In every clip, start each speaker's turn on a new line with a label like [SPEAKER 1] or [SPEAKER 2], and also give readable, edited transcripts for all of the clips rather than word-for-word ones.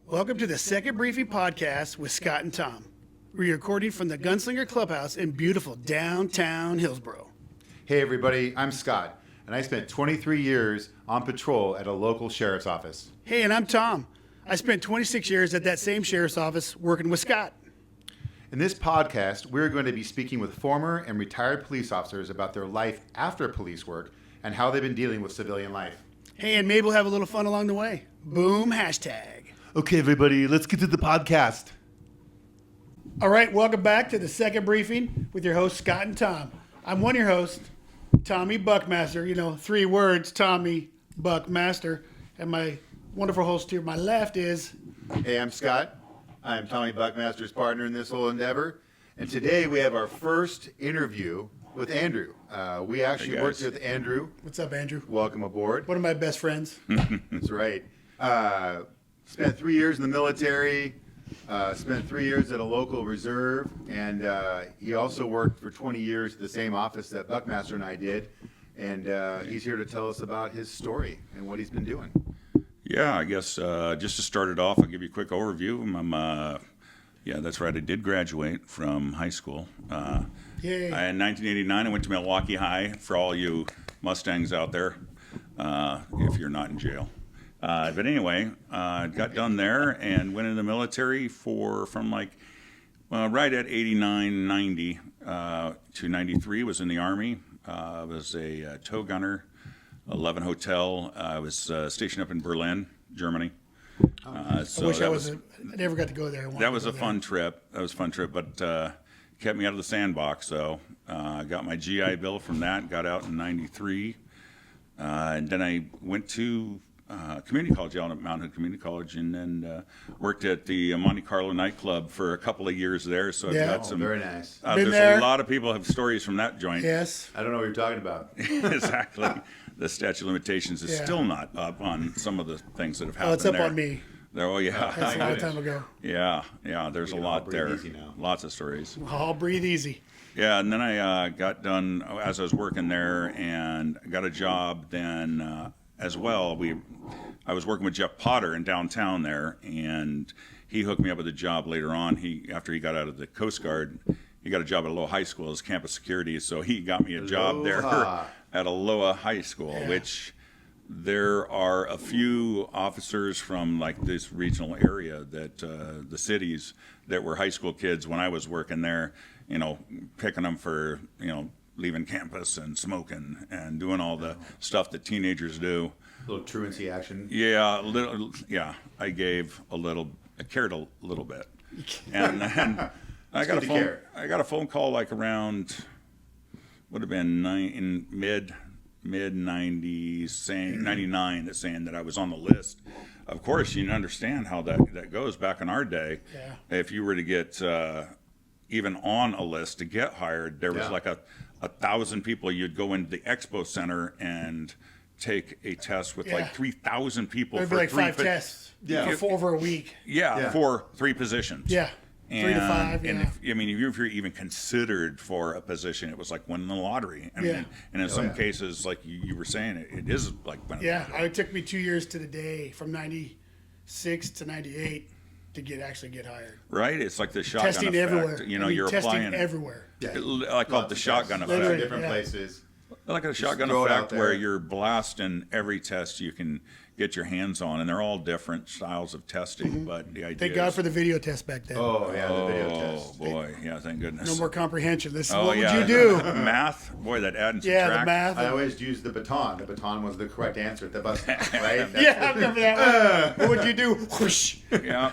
[SPEAKER 1] Welcome to the Second Briefing Podcast with Scott and Tom. We're recording from the Gunslinger Clubhouse in beautiful downtown Hillsboro.
[SPEAKER 2] Hey everybody, I'm Scott, and I spent 23 years on patrol at a local sheriff's office.
[SPEAKER 1] Hey, and I'm Tom. I spent 26 years at that same sheriff's office working with Scott.
[SPEAKER 2] In this podcast, we're going to be speaking with former and retired police officers about their life after police work and how they've been dealing with civilian life.
[SPEAKER 1] Hey, and maybe we'll have a little fun along the way. Boom, hashtag.
[SPEAKER 2] Okay, everybody, let's get to the podcast.
[SPEAKER 1] All right, welcome back to the Second Briefing with your hosts, Scott and Tom. I'm one of your hosts, Tommy Buckmaster. You know, 3 words, Tommy Buckmaster. And my wonderful host to my left is...
[SPEAKER 2] Hey, I'm Scott. I'm Tommy Buckmaster's partner in this whole endeavor. And today we have our first interview with Andrew. We actually worked with Andrew.
[SPEAKER 1] What's up, Andrew?
[SPEAKER 2] Welcome aboard.
[SPEAKER 1] One of my best friends.
[SPEAKER 2] That's right. Spent 3 years in the military, spent 3 years at a local reserve, and he also worked for 20 years at the same office that Buckmaster and I did. And he's here to tell us about his story and what he's been doing.
[SPEAKER 3] Yeah, I guess just to start it off, I'll give you a quick overview. Yeah, that's right. I did graduate from high school.
[SPEAKER 1] Yay.
[SPEAKER 3] In 1989, I went to Milwaukee High, for all you Mustangs out there, if you're not in jail. But anyway, got done there and went in the military from right at 89, 90 to 93, was in the Army. I was a tow gunner, 11 Hotel. I was stationed up in Berlin, Germany.
[SPEAKER 1] I wish I never got to go there.
[SPEAKER 3] That was a fun trip. But kept me out of the sandbox. So I got my GI Bill from that, got out in 93. And then I went to community college, out at Mount Hood Community College, and then worked at the Monte Carlo nightclub for a couple of years there. So I've got some.
[SPEAKER 2] Very nice.
[SPEAKER 1] Been
[SPEAKER 3] There's
[SPEAKER 1] there.
[SPEAKER 3] a lot of people have stories from that joint.
[SPEAKER 1] Yes.
[SPEAKER 2] I don't know what you're talking about.
[SPEAKER 3] Exactly. The statute of limitations is still not up on some of the things that have happened.
[SPEAKER 1] Oh, it's up
[SPEAKER 3] there.
[SPEAKER 1] on me.
[SPEAKER 3] Oh yeah.
[SPEAKER 1] That's a long time ago.
[SPEAKER 3] Yeah. There's a
[SPEAKER 2] can all
[SPEAKER 3] lot
[SPEAKER 2] breathe
[SPEAKER 3] there.
[SPEAKER 2] easy now.
[SPEAKER 3] Lots of stories.
[SPEAKER 1] I'll breathe easy.
[SPEAKER 3] Yeah, and then I got done as I was working there, and got a job then as well. I was working with Jeff Potter in downtown there, and he hooked me up with a job later on. After he got out of the Coast Guard, he got a job at Aloha High School as campus security, so he got me a job there at Aloha High School, which there are a few officers from like this regional area that the cities that were high school kids when I was working there, picking them for, leaving campus and smoking and doing all the stuff that teenagers do.
[SPEAKER 2] A little truancy action.
[SPEAKER 3] Yeah, I cared a little bit. And then I got a phone call like around, would have been in mid 90s, saying 99, that's saying that I was on the list. Of course, you understand how that goes back in our day.
[SPEAKER 1] Yeah.
[SPEAKER 3] If you were to get even on a list to get hired, there was like a 1,000 people. You'd go into the expo center and take a test with like 3,000 people.
[SPEAKER 1] There'd be like 5 tests.
[SPEAKER 2] Yeah.
[SPEAKER 1] For over a week.
[SPEAKER 3] For 3 positions.
[SPEAKER 1] Yeah. 3 to 5.
[SPEAKER 3] And if you're even considered for a position, it was like winning the lottery. And in some cases, like you were saying, it is like winning the lottery.
[SPEAKER 1] It took me 2 years to the day, from 96 to 98, to actually get hired.
[SPEAKER 3] Right? It's like the shotgun
[SPEAKER 1] Testing
[SPEAKER 3] effect.
[SPEAKER 1] everywhere.
[SPEAKER 3] You're
[SPEAKER 1] testing
[SPEAKER 3] applying
[SPEAKER 1] everywhere.
[SPEAKER 3] I call it the shotgun effect.
[SPEAKER 1] Literally.
[SPEAKER 2] Different places.
[SPEAKER 3] Like a shotgun
[SPEAKER 2] throw it out
[SPEAKER 3] effect
[SPEAKER 2] there.
[SPEAKER 3] where you're blasting every test you can get your hands on, and they're all different styles of testing. But the idea
[SPEAKER 1] Thank God for the video test back then.
[SPEAKER 2] Oh, yeah, the video test.
[SPEAKER 3] Oh boy, yeah, thank goodness.
[SPEAKER 1] No more comprehension. What
[SPEAKER 3] yeah.
[SPEAKER 1] would you do?
[SPEAKER 3] Math, boy, that add and
[SPEAKER 1] Yeah,
[SPEAKER 3] subtract.
[SPEAKER 1] the math.
[SPEAKER 2] I always used the baton. The baton was the correct answer at the bus stop, right?
[SPEAKER 1] Yeah, I remember that one. What would you do? Whoosh.
[SPEAKER 3] Yeah,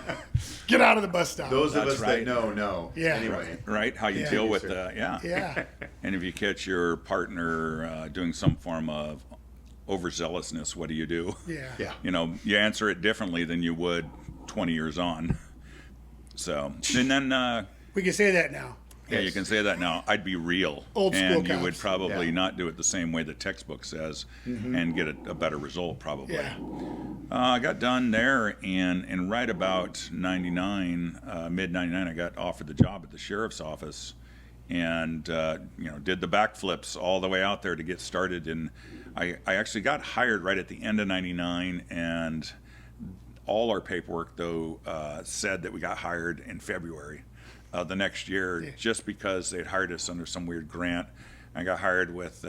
[SPEAKER 1] Get out of the bus stop.
[SPEAKER 2] Those of
[SPEAKER 3] That's
[SPEAKER 2] us
[SPEAKER 3] right.
[SPEAKER 2] that know.
[SPEAKER 1] Yeah.
[SPEAKER 2] Anyway.
[SPEAKER 3] right. How you
[SPEAKER 1] Yeah.
[SPEAKER 3] deal with
[SPEAKER 2] Sir.
[SPEAKER 1] Yeah.
[SPEAKER 3] And if you catch your partner doing some form of overzealousness, what do you do?
[SPEAKER 1] Yeah.
[SPEAKER 2] Yeah.
[SPEAKER 3] You answer it differently than you would 20 years on. So, and then
[SPEAKER 1] We can say that now.
[SPEAKER 3] yeah, you can say that now. I'd be real,
[SPEAKER 1] Old school
[SPEAKER 3] and you
[SPEAKER 1] cops.
[SPEAKER 3] would probably
[SPEAKER 2] Yeah.
[SPEAKER 3] not do it the same way the textbook says, and get a better result probably.
[SPEAKER 1] Yeah.
[SPEAKER 3] I got done there, and right about 99, mid 99, I got offered the job at the sheriff's office, and did the backflips all the way out there to get started. And I actually got hired right at the end of 99, and all our paperwork, though, said that we got hired in February the next year, just because they'd hired us under some weird grant. I got hired with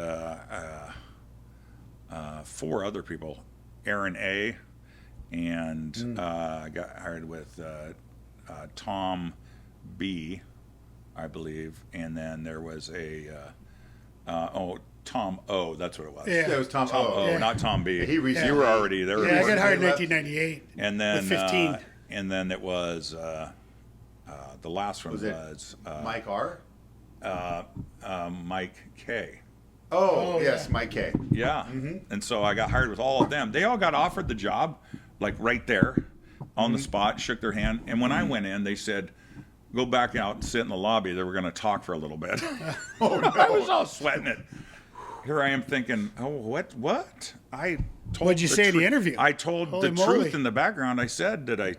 [SPEAKER 3] 4 other people, Aaron A., and I got hired with Tom B., I believe, and then there was Tom O. That's what it was.
[SPEAKER 1] Yeah.
[SPEAKER 2] That was Tom O.
[SPEAKER 1] Yeah.
[SPEAKER 3] Not Tom B.
[SPEAKER 2] He recently-
[SPEAKER 3] You were already there.
[SPEAKER 1] Yeah, I got hired in
[SPEAKER 2] left.
[SPEAKER 1] 1998.
[SPEAKER 3] And then
[SPEAKER 1] With 15.
[SPEAKER 3] and then it was the last one
[SPEAKER 2] Was
[SPEAKER 3] was,
[SPEAKER 2] it Mike R?
[SPEAKER 3] Mike K.
[SPEAKER 2] Oh,
[SPEAKER 1] Oh,
[SPEAKER 2] yes,
[SPEAKER 1] yeah.
[SPEAKER 2] Mike K.
[SPEAKER 3] Yeah. And so I got hired with all of them. They all got offered the job, like right there on the spot, shook their hand. And when I went in, they said, go back out and sit in the lobby. They were going to talk for a little bit.
[SPEAKER 2] Oh, no.
[SPEAKER 3] I was all sweating it. Here I am thinking, oh, what? I told
[SPEAKER 1] What'd you say in the interview?
[SPEAKER 3] I told
[SPEAKER 1] Holy
[SPEAKER 3] the
[SPEAKER 1] moly.
[SPEAKER 3] truth in the background. I said that I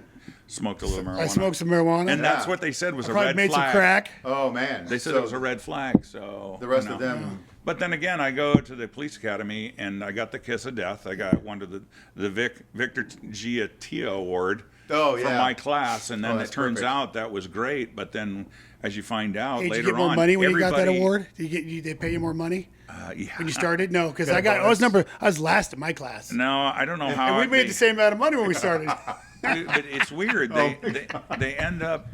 [SPEAKER 3] smoked a little marijuana.
[SPEAKER 1] I smoked some marijuana.
[SPEAKER 3] And that's
[SPEAKER 2] Yeah.
[SPEAKER 3] what they said was a
[SPEAKER 1] Probably
[SPEAKER 3] red
[SPEAKER 1] made
[SPEAKER 3] flag.
[SPEAKER 1] some crack.
[SPEAKER 2] Oh, man.
[SPEAKER 3] They said
[SPEAKER 2] So
[SPEAKER 3] it was a red flag. So
[SPEAKER 2] The rest
[SPEAKER 3] you
[SPEAKER 2] of
[SPEAKER 3] know.
[SPEAKER 2] them.
[SPEAKER 3] But then again, I go to the police academy and I got the kiss of death. I got one to the Victor Giattia Award
[SPEAKER 2] Oh,
[SPEAKER 3] for
[SPEAKER 2] yeah.
[SPEAKER 3] my class, and then
[SPEAKER 2] Oh,
[SPEAKER 3] it
[SPEAKER 2] that's
[SPEAKER 3] turns
[SPEAKER 2] perfect.
[SPEAKER 3] out that was great. But then, as you find out
[SPEAKER 1] Hey, did
[SPEAKER 3] later
[SPEAKER 1] you get more
[SPEAKER 3] on,
[SPEAKER 1] money when you got that
[SPEAKER 3] everybody-
[SPEAKER 1] award? Did they pay you more money
[SPEAKER 3] yeah.
[SPEAKER 1] when you started? No, because
[SPEAKER 2] Got a
[SPEAKER 1] I was
[SPEAKER 2] bonus?
[SPEAKER 1] I was last in my class.
[SPEAKER 3] No, I don't know how.
[SPEAKER 1] And we made the same amount of money when we started.
[SPEAKER 3] But it's weird. They end up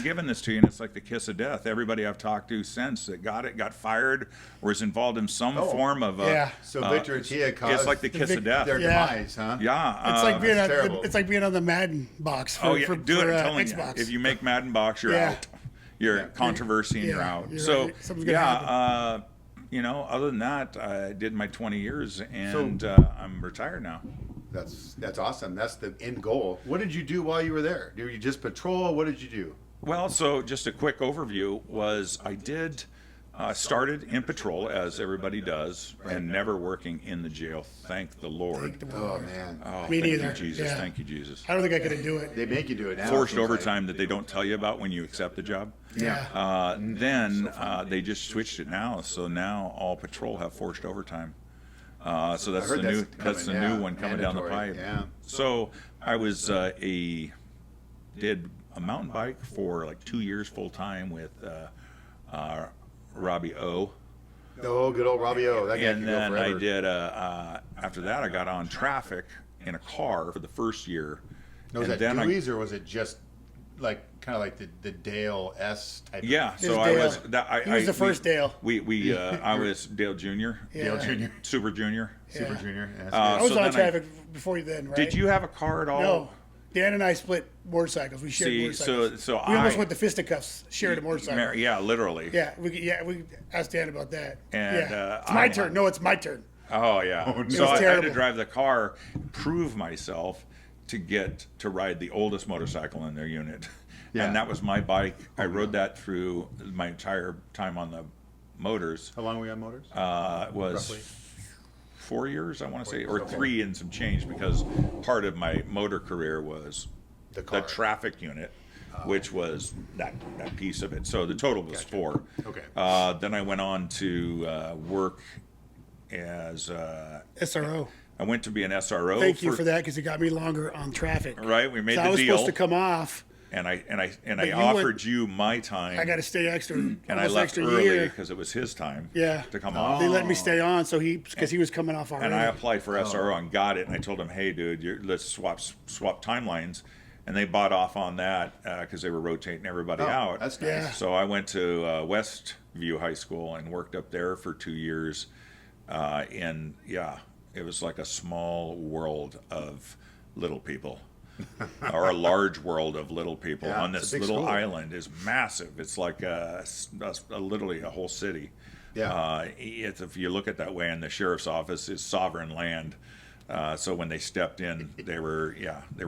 [SPEAKER 3] giving this to you, and it's like the kiss of death. Everybody I've talked to since that got fired, or was involved in some form of
[SPEAKER 1] Yeah.
[SPEAKER 2] So Victor Tia caused
[SPEAKER 3] It's like the kiss of death.
[SPEAKER 2] their
[SPEAKER 1] Yeah.
[SPEAKER 2] demise, huh?
[SPEAKER 3] Yeah,
[SPEAKER 1] It's like being
[SPEAKER 2] that's
[SPEAKER 1] on
[SPEAKER 2] terrible.
[SPEAKER 1] it's like being on the Madden box for,
[SPEAKER 3] oh yeah,
[SPEAKER 1] for,
[SPEAKER 3] dude,
[SPEAKER 1] for
[SPEAKER 3] I'm telling
[SPEAKER 1] Xbox.
[SPEAKER 3] you, if you make Madden box, you're
[SPEAKER 1] Yeah.
[SPEAKER 3] out. You're controversy and you're
[SPEAKER 1] Yeah,
[SPEAKER 3] out.
[SPEAKER 1] you're
[SPEAKER 3] So
[SPEAKER 1] right. Something's gonna happen.
[SPEAKER 3] other than that, I did my 20 years and I'm retired now.
[SPEAKER 2] That's awesome. That's the end goal. What did you do while you were there? Did you just patrol? What did you do?
[SPEAKER 3] Well, so just a quick overview was I did started in patrol, as everybody does, and never working in the jail. Thank the Lord.
[SPEAKER 2] Oh, man.
[SPEAKER 3] Oh,
[SPEAKER 1] Me
[SPEAKER 3] thank
[SPEAKER 1] neither.
[SPEAKER 3] you, Jesus.
[SPEAKER 1] Yeah.
[SPEAKER 3] Thank you, Jesus.
[SPEAKER 1] I don't think I could do it.
[SPEAKER 2] They make you do it now.
[SPEAKER 3] Forced
[SPEAKER 2] it seems like.
[SPEAKER 3] overtime that they don't tell you about when you accept the job.
[SPEAKER 1] Yeah.
[SPEAKER 3] Then they just switched it now, so now all patrol have forced overtime. So that's
[SPEAKER 2] heard
[SPEAKER 3] the new
[SPEAKER 2] that's coming,
[SPEAKER 3] new one coming down the
[SPEAKER 2] mandatory,
[SPEAKER 3] pipe.
[SPEAKER 2] yeah.
[SPEAKER 3] So I was did a mountain bike for like 2 years full time with Robbie O.
[SPEAKER 2] Oh, good old Robbie O. That guy
[SPEAKER 3] And
[SPEAKER 2] can go
[SPEAKER 3] then I
[SPEAKER 2] forever.
[SPEAKER 3] did after that I got on traffic in a car for the first year.
[SPEAKER 2] Was
[SPEAKER 3] and
[SPEAKER 2] that
[SPEAKER 3] then
[SPEAKER 2] Dewey's or was it just like kind of like the Dale S type?
[SPEAKER 3] Yeah,
[SPEAKER 1] It
[SPEAKER 3] so
[SPEAKER 1] was
[SPEAKER 3] I
[SPEAKER 1] Dale.
[SPEAKER 3] was.
[SPEAKER 1] He was the first Dale.
[SPEAKER 3] We I was Dale Jr.
[SPEAKER 1] Yeah.
[SPEAKER 2] Dale Jr.
[SPEAKER 3] Super Junior.
[SPEAKER 2] Super
[SPEAKER 1] Yeah.
[SPEAKER 2] Junior. Yeah, that's
[SPEAKER 3] Uh,
[SPEAKER 1] I was
[SPEAKER 3] so
[SPEAKER 1] on
[SPEAKER 3] then
[SPEAKER 1] traffic before you then, right?
[SPEAKER 3] Did you have a car at all?
[SPEAKER 1] No. Dan and I split motorcycles. We shared
[SPEAKER 3] See,
[SPEAKER 1] motorcycles.
[SPEAKER 3] so
[SPEAKER 1] we almost
[SPEAKER 3] I-
[SPEAKER 1] went to fisticuffs, shared a motorcycle.
[SPEAKER 3] Yeah, literally.
[SPEAKER 1] Yeah, we asked Dan about that.
[SPEAKER 3] And,
[SPEAKER 1] yeah. It's my
[SPEAKER 3] I-
[SPEAKER 1] turn. No, it's my turn.
[SPEAKER 3] Oh yeah.
[SPEAKER 2] Oh, no.
[SPEAKER 3] So
[SPEAKER 1] It was
[SPEAKER 3] I had to
[SPEAKER 1] terrible.
[SPEAKER 3] drive the car, prove myself to get to ride the oldest motorcycle in their unit,
[SPEAKER 2] Yeah.
[SPEAKER 3] and that was my bike. I rode that through my entire time on the motors.
[SPEAKER 2] How long were you on motors?
[SPEAKER 3] Was
[SPEAKER 2] Roughly.
[SPEAKER 3] 4 years, I want to say, or 3 and some change, because part of my motor career was
[SPEAKER 2] The
[SPEAKER 3] the
[SPEAKER 2] car.
[SPEAKER 3] traffic unit, which was that piece of it. So the total was 4.
[SPEAKER 2] Okay.
[SPEAKER 3] Then I went on to work as
[SPEAKER 1] SRO.
[SPEAKER 3] I went to be an SRO.
[SPEAKER 1] Thank you for that because it got me longer on traffic.
[SPEAKER 3] Right, we made
[SPEAKER 1] So
[SPEAKER 3] the
[SPEAKER 1] I was
[SPEAKER 3] deal,
[SPEAKER 1] supposed to come off.
[SPEAKER 3] and I
[SPEAKER 1] you
[SPEAKER 3] offered
[SPEAKER 1] went-
[SPEAKER 3] you my time.
[SPEAKER 1] I got to stay extra.
[SPEAKER 3] and I
[SPEAKER 1] almost
[SPEAKER 3] left
[SPEAKER 1] extra
[SPEAKER 3] early
[SPEAKER 1] year.
[SPEAKER 3] because it was his time.
[SPEAKER 1] Yeah.
[SPEAKER 3] To come off.
[SPEAKER 1] They let me stay on, so because he was coming off already.
[SPEAKER 3] And I applied for SRO and got it. And I told them, "Hey, dude, let's swap timelines." And they bought off on that because they were rotating everybody out.
[SPEAKER 2] That's nice.
[SPEAKER 1] Yeah.
[SPEAKER 3] So I went to Westview High School and worked up there for 2 years. And yeah, it was like a small world of little people. Or a large world of little people
[SPEAKER 2] Yeah,
[SPEAKER 3] on
[SPEAKER 2] it's
[SPEAKER 3] this
[SPEAKER 2] a big
[SPEAKER 3] little
[SPEAKER 2] school.
[SPEAKER 3] island is massive. It's like literally a whole city.
[SPEAKER 2] Yeah.
[SPEAKER 3] If you look at it that way, and the sheriff's office is sovereign land. So when they stepped in, they were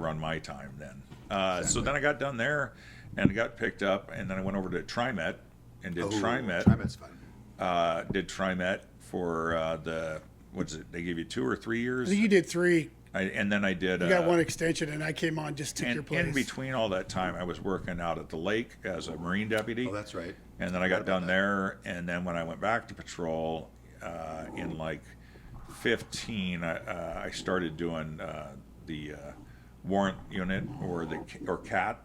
[SPEAKER 3] on my time then. So then I got done there, and I got picked up, and then I went over to TriMet and did TriMet.
[SPEAKER 2] TriMet's fun.
[SPEAKER 3] Did TriMet for what's it? They give you 2 or 3 years.
[SPEAKER 1] I think you did 3.
[SPEAKER 3] And then I did.
[SPEAKER 1] You got one extension, and I came on, just took your
[SPEAKER 3] And
[SPEAKER 1] place.
[SPEAKER 3] in between all that time, I was working out at the lake as a Marine deputy.
[SPEAKER 2] Oh, that's right.
[SPEAKER 3] And then I got done there, and then when I went back to patrol in like 15, I started doing the warrant unit or CAT,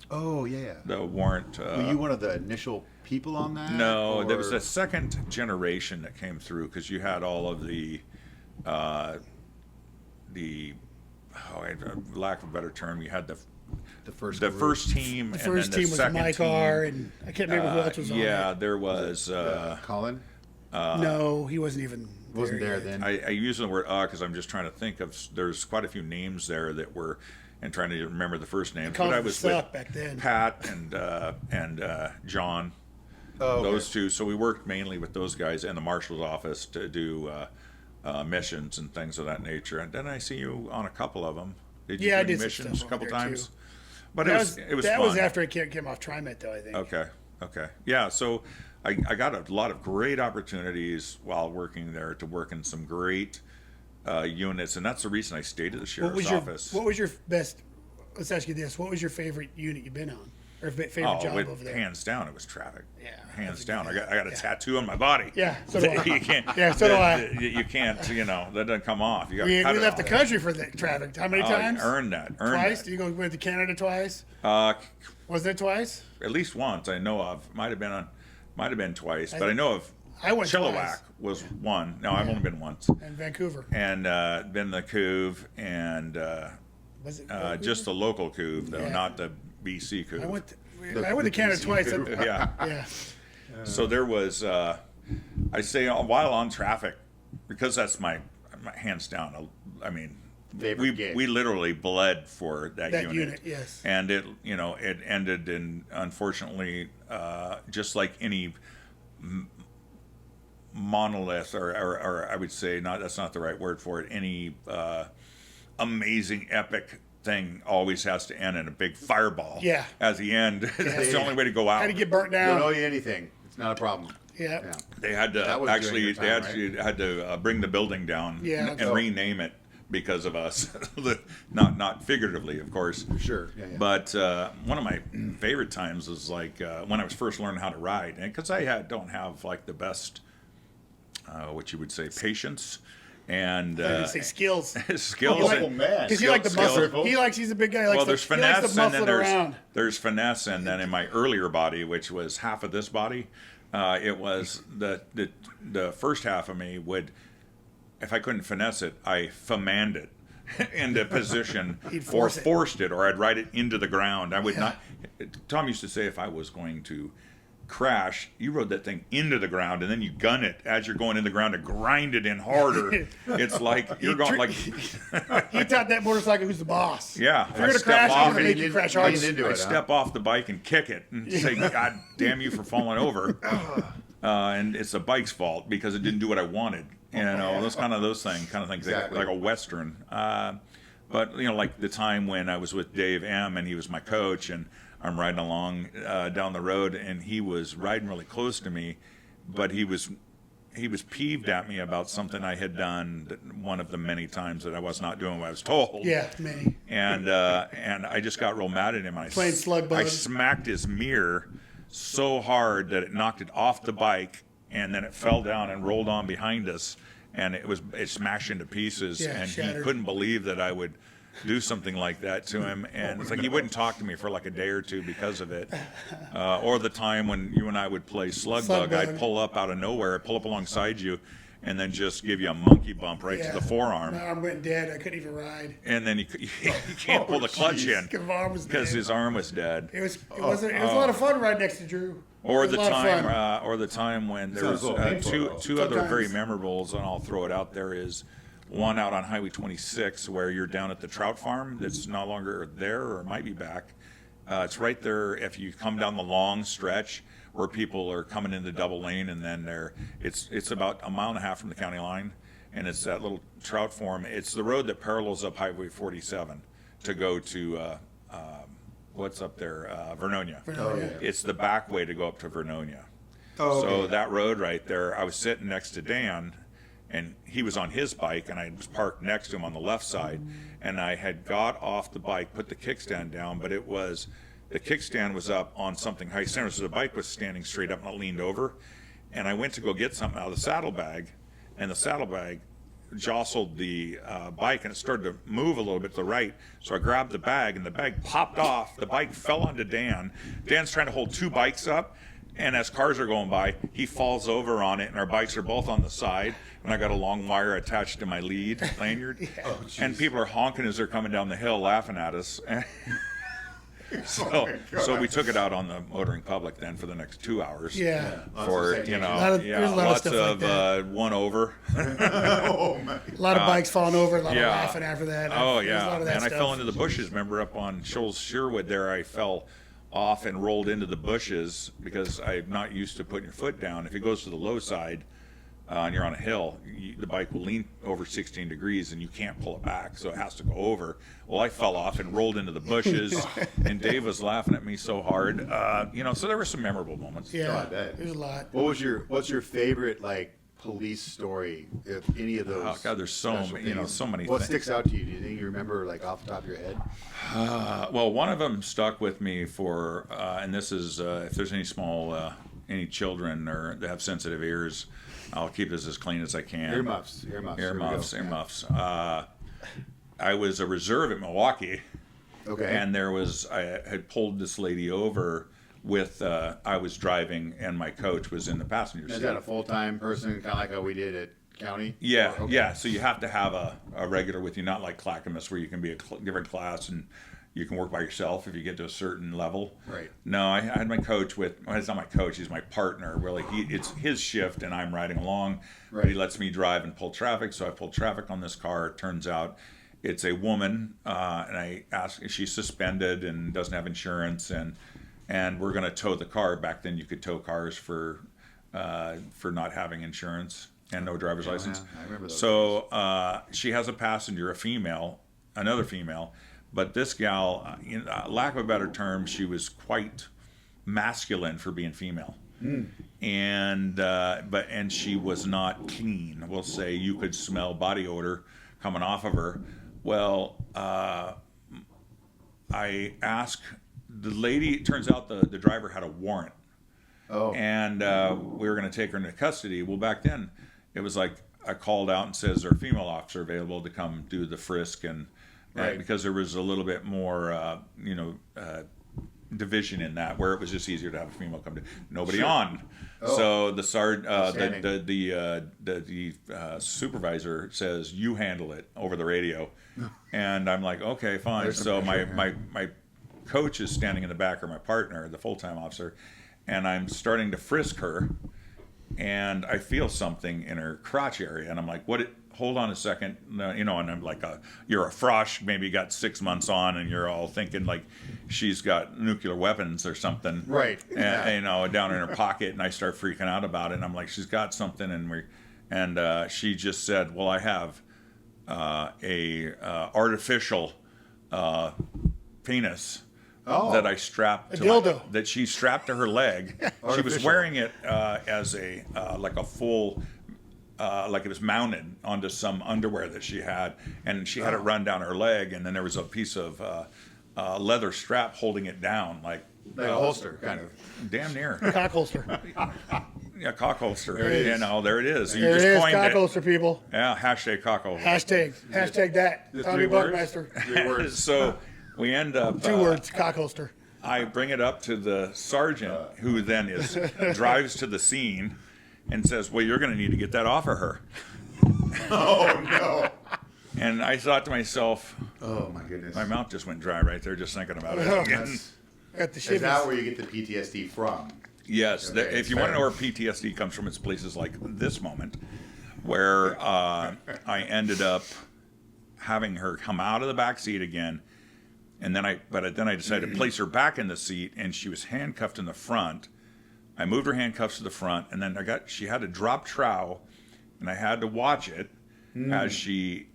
[SPEAKER 2] Oh yeah.
[SPEAKER 3] the warrant.
[SPEAKER 2] Were you one of the initial people on that?
[SPEAKER 3] No, there was
[SPEAKER 2] or-
[SPEAKER 3] a second generation that came through because you had all of uh, lack of a better term, you had
[SPEAKER 2] the first
[SPEAKER 3] the
[SPEAKER 2] group.
[SPEAKER 3] first team,
[SPEAKER 1] The
[SPEAKER 3] and
[SPEAKER 1] first
[SPEAKER 3] then the
[SPEAKER 1] team was
[SPEAKER 3] second
[SPEAKER 1] Mike
[SPEAKER 3] team.
[SPEAKER 1] R. and I can't remember who else was on
[SPEAKER 3] Yeah,
[SPEAKER 1] it.
[SPEAKER 3] there was.
[SPEAKER 2] Colin
[SPEAKER 1] No, he wasn't even
[SPEAKER 2] wasn't there
[SPEAKER 1] yet.
[SPEAKER 2] then.
[SPEAKER 3] I use the word because I'm just trying to think of. There's quite a few names there that were, and trying to remember the first names.
[SPEAKER 1] Called
[SPEAKER 3] But I
[SPEAKER 1] it
[SPEAKER 3] was
[SPEAKER 1] suck
[SPEAKER 3] with
[SPEAKER 1] back then.
[SPEAKER 3] Pat and John,
[SPEAKER 2] Oh, okay.
[SPEAKER 3] those two. So we worked mainly with those guys in the marshal's office to do missions and things of that nature. And then I see you on a couple of them. Did you
[SPEAKER 1] Yeah, I
[SPEAKER 3] do
[SPEAKER 1] did some
[SPEAKER 3] missions
[SPEAKER 1] stuff
[SPEAKER 3] a couple
[SPEAKER 1] over there,
[SPEAKER 3] times?
[SPEAKER 1] too.
[SPEAKER 3] But
[SPEAKER 1] That
[SPEAKER 3] it was
[SPEAKER 1] that
[SPEAKER 3] fun.
[SPEAKER 1] was after I came off TriMet, though, I think.
[SPEAKER 3] Okay. Yeah, so I got a lot of great opportunities while working there to work in some great units, and that's the reason I stayed at the sheriff's office.
[SPEAKER 1] What was your best? Let's ask you this: what was your favorite unit you've been on, or favorite job over there?
[SPEAKER 3] Hands down, it was traffic.
[SPEAKER 1] Yeah,
[SPEAKER 3] Hands
[SPEAKER 1] that's a
[SPEAKER 3] down.
[SPEAKER 1] good
[SPEAKER 3] I got a
[SPEAKER 1] yeah.
[SPEAKER 3] tattoo on my body.
[SPEAKER 1] Yeah, so do I.
[SPEAKER 3] You can't.
[SPEAKER 1] Yeah, so do I.
[SPEAKER 3] You can't. That doesn't come off. You got
[SPEAKER 1] We
[SPEAKER 3] to cut it
[SPEAKER 1] left the
[SPEAKER 3] off.
[SPEAKER 1] country for the traffic. How many
[SPEAKER 3] Oh,
[SPEAKER 1] times?
[SPEAKER 3] earned that.
[SPEAKER 1] Twice.
[SPEAKER 3] That.
[SPEAKER 1] Did you went to Canada twice? Was it twice?
[SPEAKER 3] At least once I know of. Might have been twice, but I know of.
[SPEAKER 1] I went
[SPEAKER 3] Chilliwack
[SPEAKER 1] twice.
[SPEAKER 3] was one. No, I've only been once.
[SPEAKER 1] And Vancouver.
[SPEAKER 3] And been the Couve and
[SPEAKER 1] Was it? Vancouver?
[SPEAKER 3] just the local Couve though,
[SPEAKER 1] Yeah.
[SPEAKER 3] not the BC Couve.
[SPEAKER 1] I went to Canada
[SPEAKER 2] BC
[SPEAKER 1] twice.
[SPEAKER 2] Couve.
[SPEAKER 3] Yeah.
[SPEAKER 1] Yeah.
[SPEAKER 3] So there was, I say, while on traffic, because that's my hands down. I mean,
[SPEAKER 2] Favorite gig.
[SPEAKER 3] we literally bled for that
[SPEAKER 1] Unit, yes.
[SPEAKER 3] and it ended in, unfortunately, just like any monolith or I would say that's not the right word for it. Any amazing epic thing always has to end in a big fireball.
[SPEAKER 1] Yeah.
[SPEAKER 3] At the end, that's the only way to go out.
[SPEAKER 1] Had to get burnt
[SPEAKER 2] Don't owe
[SPEAKER 1] down.
[SPEAKER 2] you anything. It's not a problem.
[SPEAKER 1] Yeah.
[SPEAKER 2] Yeah.
[SPEAKER 3] They had to
[SPEAKER 2] That was during
[SPEAKER 3] actually
[SPEAKER 2] your time,
[SPEAKER 3] had to bring the building down
[SPEAKER 1] Yeah.
[SPEAKER 3] and
[SPEAKER 1] So-
[SPEAKER 3] rename it because of us. not figuratively, of course.
[SPEAKER 2] Sure. Yeah.
[SPEAKER 3] But one of my favorite times was like when I was first learning how to ride, and because don't have like the best, what you would say, patience and
[SPEAKER 1] I say skills.
[SPEAKER 3] skills.
[SPEAKER 2] Local
[SPEAKER 3] and-
[SPEAKER 2] man.
[SPEAKER 1] Because he liked the
[SPEAKER 3] skills.
[SPEAKER 1] muscle. He's a big guy. He likes
[SPEAKER 3] well,
[SPEAKER 1] to,
[SPEAKER 3] there's
[SPEAKER 1] he likes
[SPEAKER 3] finesse,
[SPEAKER 1] to
[SPEAKER 3] and
[SPEAKER 1] muscle
[SPEAKER 3] then
[SPEAKER 1] it around.
[SPEAKER 3] there's finesse, and then in my earlier body, which was half of this body, it was the first half of me would, if I couldn't finesse it, I famanned it into position
[SPEAKER 1] He'd
[SPEAKER 3] or
[SPEAKER 1] force it.
[SPEAKER 3] forced it, or I'd ride it into the ground. I would
[SPEAKER 1] Yeah.
[SPEAKER 3] not. Tom used to say if I was going to crash, you rode that thing into the ground and then you gun it as you're going in the ground to grind it in harder. It's like you're going like
[SPEAKER 1] He taught that motorcycle who's the boss.
[SPEAKER 3] yeah.
[SPEAKER 1] If you're gonna
[SPEAKER 3] step
[SPEAKER 1] crash,
[SPEAKER 3] off
[SPEAKER 1] I'm gonna
[SPEAKER 3] and
[SPEAKER 1] make you
[SPEAKER 2] leaned
[SPEAKER 1] crash
[SPEAKER 2] in-
[SPEAKER 1] hard.
[SPEAKER 2] leaned into
[SPEAKER 3] I
[SPEAKER 2] it, huh?
[SPEAKER 3] step off the bike and kick it and say, "God damn you for falling over!" And it's the bike's fault because it didn't do what I wanted. You know, those kind of things,
[SPEAKER 2] Exactly.
[SPEAKER 3] like a western. But like the time when I was with Dave M. and he was my coach, and I'm riding along down the road, and he was riding really close to me, but he was peeved at me about something I had done one of the many times that I was not doing what I was told.
[SPEAKER 1] Yeah, many.
[SPEAKER 3] And I just got real mad at him.
[SPEAKER 1] Playing slug
[SPEAKER 3] I
[SPEAKER 1] bugs.
[SPEAKER 3] smacked his mirror so hard that it knocked it off the bike, and then it fell down and rolled on behind us, and it smashed into pieces.
[SPEAKER 1] Yeah,
[SPEAKER 3] and
[SPEAKER 1] shattered.
[SPEAKER 3] he couldn't believe that I would do something like that to him, and it's like he wouldn't talk to me for like a day or two because of it. Or the time when you and I would play slug
[SPEAKER 1] Slug
[SPEAKER 3] bug,
[SPEAKER 1] bug.
[SPEAKER 3] I'd pull up out of nowhere, I'd pull up alongside you, and then just give you a monkey bump right
[SPEAKER 1] Yeah.
[SPEAKER 3] to the forearm.
[SPEAKER 1] My arm went dead. I couldn't even ride.
[SPEAKER 3] And then you can't pull the clutch in
[SPEAKER 1] His arm was
[SPEAKER 3] because
[SPEAKER 1] dead.
[SPEAKER 3] his arm was dead.
[SPEAKER 1] It was a lot of fun riding next to Drew.
[SPEAKER 3] Or
[SPEAKER 1] It was
[SPEAKER 3] the
[SPEAKER 1] a lot of fun.
[SPEAKER 3] time, when there
[SPEAKER 2] Sounds
[SPEAKER 3] was
[SPEAKER 2] a little painful, though.
[SPEAKER 3] two other very
[SPEAKER 1] Sometimes.
[SPEAKER 3] memorables, and I'll throw it out there, is one out on Highway 26 where you're down at the trout farm that's no longer there or might be back. It's right there if you come down the long stretch where people are coming into double lane, and then it's about a mile and a half from the county line, and it's that little trout farm. It's the road that parallels up Highway 47 to go to what's up there, Vernonia.
[SPEAKER 1] Vernonia.
[SPEAKER 3] It's the back way to go up to Vernonia.
[SPEAKER 2] Oh,
[SPEAKER 3] So
[SPEAKER 2] okay.
[SPEAKER 3] that road right there, I was sitting next to Dan, and he was on his bike, and I was parked next to him on the left side, and I had got off the bike, put the kickstand down, but the kickstand was up on something high center, so the bike was standing straight up, and I leaned over, and I went to go get something out of the saddlebag, and the saddlebag jostled the bike, and it started to move a little bit to the right. So I grabbed the bag, and the bag popped off. The bike fell onto Dan. Dan's trying to hold two bikes up, and as cars are going by, he falls over on it, and our bikes are both on the side. And I got a long wire attached to my lead lanyard, and people are honking as they're coming down the hill, laughing at us. So we took it out on the motoring public then for the next 2 hours.
[SPEAKER 1] Yeah.
[SPEAKER 3] For
[SPEAKER 2] Lots of
[SPEAKER 3] you know,
[SPEAKER 1] there's a lot of
[SPEAKER 3] lots
[SPEAKER 1] stuff like
[SPEAKER 3] of
[SPEAKER 1] that.
[SPEAKER 3] one over.
[SPEAKER 2] Oh my.
[SPEAKER 1] A lot of bikes falling over, a lot
[SPEAKER 3] yeah.
[SPEAKER 1] of laughing after that.
[SPEAKER 3] Oh
[SPEAKER 1] There's a lot
[SPEAKER 3] yeah,
[SPEAKER 1] of that
[SPEAKER 3] and I
[SPEAKER 1] stuff.
[SPEAKER 3] fell into the bushes. Remember up on Shoals Sherwood there, I fell off and rolled into the bushes because I'm not used to putting your foot down. If it goes to the low side and you're on a hill, the bike will lean over 16 degrees and you can't pull it back, so it has to go over. Well, I fell off and rolled into the bushes, and Dave was laughing at me so hard. So there were some memorable moments.
[SPEAKER 2] Oh,
[SPEAKER 1] Yeah,
[SPEAKER 2] I bet.
[SPEAKER 1] there's a lot.
[SPEAKER 2] What's your favorite like police story? If any of those?
[SPEAKER 3] Oh God, there's so
[SPEAKER 2] special
[SPEAKER 3] many,
[SPEAKER 2] things?
[SPEAKER 3] so many
[SPEAKER 2] What
[SPEAKER 3] things.
[SPEAKER 2] sticks out to you? Do you think you remember like off the top of your head?
[SPEAKER 3] Well, one of them stuck with me for, and this is if there's any small, any children or that have sensitive ears, I'll keep this as clean as I can.
[SPEAKER 2] Earmuffs. Here we go.
[SPEAKER 3] Earmuffs. I was a reserve at Milwaukee,
[SPEAKER 2] Okay.
[SPEAKER 3] and I had pulled this lady over with, I was driving, and my coach was in the passenger
[SPEAKER 2] Is
[SPEAKER 3] seat.
[SPEAKER 2] that a full-time person, kind of like how we did at county?
[SPEAKER 3] Yeah,
[SPEAKER 2] Okay.
[SPEAKER 3] yeah. So you have to have a regular with you, not like Clackamas where you can be a different class and you can work by yourself if you get to a certain level.
[SPEAKER 2] Right.
[SPEAKER 3] No, I had my coach with. Well, he's not my coach. He's my partner. Really, it's his shift, and I'm riding along.
[SPEAKER 2] Right.
[SPEAKER 3] But he lets me drive and pull traffic. So I pulled traffic on this car. It turns out it's a woman, and I asked if she's suspended and doesn't have insurance, and we're going to tow the car. Back then, you could tow cars for not having insurance and no driver's license.
[SPEAKER 2] yeah, I remember those
[SPEAKER 3] So she has a passenger, another female, but this gal, lack of a better term, she was quite masculine for being female, and she was not clean. We'll say you could smell body odor coming off of her. Well, I asked the lady. It turns out the driver had a warrant.
[SPEAKER 2] Oh.
[SPEAKER 3] And we were going to take her into custody. Well, back then, it was like I called out and says, "Our female officer available to come do the frisk?" And
[SPEAKER 2] Right.
[SPEAKER 3] because there was a little bit more, division in that, where it was just easier to have a female come to. Nobody
[SPEAKER 2] Sure.
[SPEAKER 3] on.
[SPEAKER 2] Oh.
[SPEAKER 3] So the
[SPEAKER 2] Outstanding.
[SPEAKER 3] the supervisor says, "You handle it," over the radio, and I'm like, "Okay, fine."
[SPEAKER 2] There's some
[SPEAKER 3] So
[SPEAKER 2] pressure,
[SPEAKER 3] my coach is standing in the back, or my partner, the full-time officer, and I'm starting to frisk her, and I feel something in her crotch area, and I'm like, "What? Hold on a second," no, and I'm like, "You're a frosh, maybe got 6 months on, and you're all thinking like she's got nuclear weapons or something,
[SPEAKER 2] Right.
[SPEAKER 3] And, down in her pocket." And I start freaking out about it, and I'm like, "She's got something," and she just said, "Well, I have a artificial penis."
[SPEAKER 2] Oh.
[SPEAKER 3] That I strapped to
[SPEAKER 1] dildo.
[SPEAKER 3] that she strapped to her leg. She was
[SPEAKER 2] Artificial.
[SPEAKER 3] wearing it as a like a full, like it was mounted onto some underwear that she had, and she had it run down her leg, and then there was a piece of leather strap holding it down, like
[SPEAKER 2] Like a holster, kind of.
[SPEAKER 3] damn near,
[SPEAKER 1] Cock holster.
[SPEAKER 3] yeah, cock holster.
[SPEAKER 2] There it is.
[SPEAKER 3] There it is. You
[SPEAKER 1] There it
[SPEAKER 3] just
[SPEAKER 1] is,
[SPEAKER 3] coined
[SPEAKER 1] cock
[SPEAKER 3] it.
[SPEAKER 1] holster, people.
[SPEAKER 3] Yeah, hashtag cock holster.
[SPEAKER 1] Hashtag that.
[SPEAKER 2] The
[SPEAKER 1] Tommy
[SPEAKER 2] 3 words?
[SPEAKER 1] Buckmaster.
[SPEAKER 2] 3 words.
[SPEAKER 3] So we end up
[SPEAKER 1] 2 words, cock holster.
[SPEAKER 3] I bring it up to the sergeant, who then drives to the scene and says, "Well, you're going to need to get that off of her."
[SPEAKER 2] Oh no.
[SPEAKER 3] And I thought to myself,
[SPEAKER 2] Oh my goodness.
[SPEAKER 3] my mouth just went dry right there just thinking about it.
[SPEAKER 2] That's,
[SPEAKER 1] Got the
[SPEAKER 2] is
[SPEAKER 1] shivers.
[SPEAKER 2] that where you get the PTSD from?
[SPEAKER 3] Yes,
[SPEAKER 2] Okay,
[SPEAKER 3] if you
[SPEAKER 2] fair.
[SPEAKER 3] want to know where PTSD comes from, it's places like this moment, where I ended up having her come out of the back seat again, and then I decided to place her back in the seat, and she was handcuffed in the front. I moved her handcuffs to the front, and then she had to drop trow, and I had to watch it as she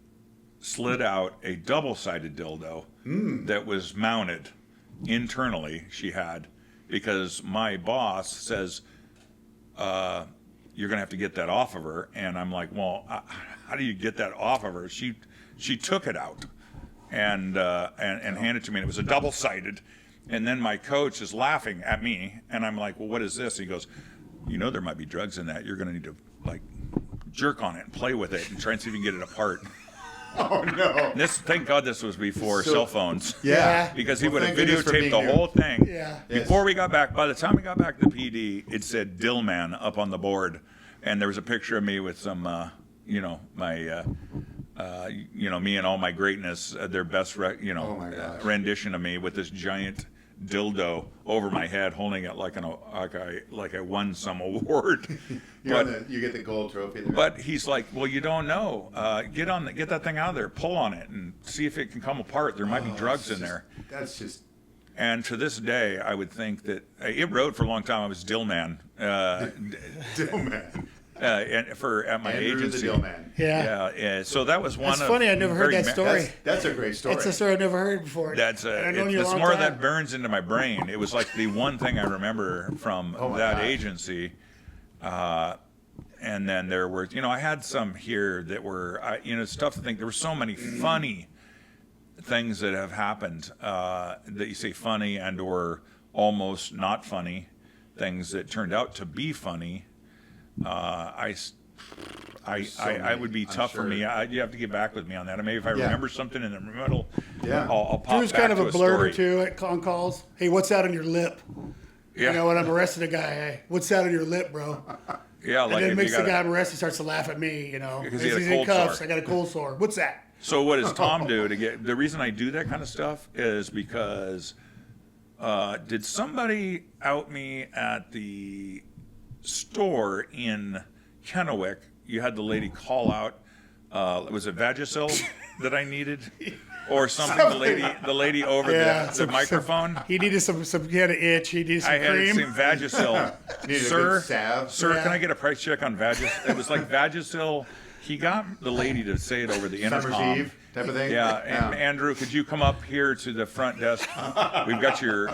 [SPEAKER 3] slid out a double-sided dildo that was mounted internally. She had, because my boss says, "You're gonna have to get that off of her," and I'm like, "Well, how do you get that off of her?" She took it out and handed it to me, and it was a double-sided. And then my coach is laughing at me, and I'm like, "Well, what is this?" He goes, "There might be drugs in that. You're gonna need to jerk on it and play with it and try and see if you can get it apart.
[SPEAKER 2] Oh no.
[SPEAKER 3] Thank God this was before cell phones.
[SPEAKER 2] Yeah.
[SPEAKER 3] Because he
[SPEAKER 2] Well,
[SPEAKER 3] would have
[SPEAKER 2] thank goodness for
[SPEAKER 3] videotaped
[SPEAKER 2] being
[SPEAKER 3] the
[SPEAKER 2] here.
[SPEAKER 3] whole thing.
[SPEAKER 1] Yeah.
[SPEAKER 2] Yes.
[SPEAKER 3] Before we got back, by the time we got back to PD, it said Dillman up on the board. And there was a picture of me with some, my, me and all my greatness, their best,
[SPEAKER 2] Oh my gosh.
[SPEAKER 3] rendition of me with this giant dildo over my head, holding it like I won some award.
[SPEAKER 2] You get the gold trophy there.
[SPEAKER 3] But he's like, well, you don't know. Get that thing out of there, pull on it, and see if it can come apart. There might be drugs in there.
[SPEAKER 2] That's just.
[SPEAKER 3] And to this day, I would think that it rode for a long time. I was Dillman,
[SPEAKER 2] Dillman.
[SPEAKER 3] at my
[SPEAKER 2] Andrew the
[SPEAKER 3] agency.
[SPEAKER 2] Dillman.
[SPEAKER 3] Yeah. So that was one.
[SPEAKER 1] That's
[SPEAKER 3] of
[SPEAKER 1] funny. I never heard
[SPEAKER 3] very
[SPEAKER 1] that story.
[SPEAKER 2] That's a great story.
[SPEAKER 1] It's a story I've never heard before.
[SPEAKER 3] That's
[SPEAKER 1] And I've known you a
[SPEAKER 3] it's
[SPEAKER 1] long
[SPEAKER 3] more
[SPEAKER 1] time.
[SPEAKER 3] that burns into my brain. It was like the one thing I remember from
[SPEAKER 2] Oh my
[SPEAKER 3] that
[SPEAKER 2] gosh.
[SPEAKER 3] agency. And then there were, I had some here that were, it's tough to think. There were so many funny things that have happened that you say funny and or almost not funny, things that turned out to be funny. I would be
[SPEAKER 2] I'm
[SPEAKER 3] tough for
[SPEAKER 2] sure.
[SPEAKER 3] me. You have to get back with me on that. Maybe if I
[SPEAKER 2] Yeah.
[SPEAKER 3] remember something in the middle,
[SPEAKER 2] Yeah.
[SPEAKER 3] I'll pop
[SPEAKER 1] Drew's
[SPEAKER 3] back
[SPEAKER 1] kind of
[SPEAKER 3] to
[SPEAKER 1] a blurb
[SPEAKER 3] story.
[SPEAKER 1] or two on calls. Hey, what's that on your lip?
[SPEAKER 3] Yeah,
[SPEAKER 1] You know, when I'm arresting a guy, hey, what's that on your lip, bro?
[SPEAKER 3] yeah.
[SPEAKER 1] And
[SPEAKER 3] Like
[SPEAKER 1] then
[SPEAKER 3] if
[SPEAKER 1] makes
[SPEAKER 3] you
[SPEAKER 1] the
[SPEAKER 3] got
[SPEAKER 1] guy I'm arrested starts to laugh at me,
[SPEAKER 3] Because
[SPEAKER 1] as
[SPEAKER 3] he had a
[SPEAKER 1] he's in
[SPEAKER 3] cold
[SPEAKER 1] cuffs.
[SPEAKER 3] sore.
[SPEAKER 1] I got a cold sore. What's that?
[SPEAKER 3] So what does Tom do to get? The reason I do that kind of stuff is because did somebody out me at the store in Kennewick? You had the lady call out. Was it Vagisil that I needed, or something? The lady over the microphone.
[SPEAKER 1] He needed some. He had an itch. He needed some
[SPEAKER 3] I had
[SPEAKER 1] cream.
[SPEAKER 3] some Vagisil.
[SPEAKER 2] Needed a
[SPEAKER 3] Sir,
[SPEAKER 2] good salve.
[SPEAKER 3] sir,
[SPEAKER 1] Yeah.
[SPEAKER 3] can I get a price check on Vagisil? It was like Vagisil. He got the lady to say it over the intercom.
[SPEAKER 2] Summer's Eve type of thing.
[SPEAKER 3] Yeah, and Andrew, could you come up here to the front desk? We've got your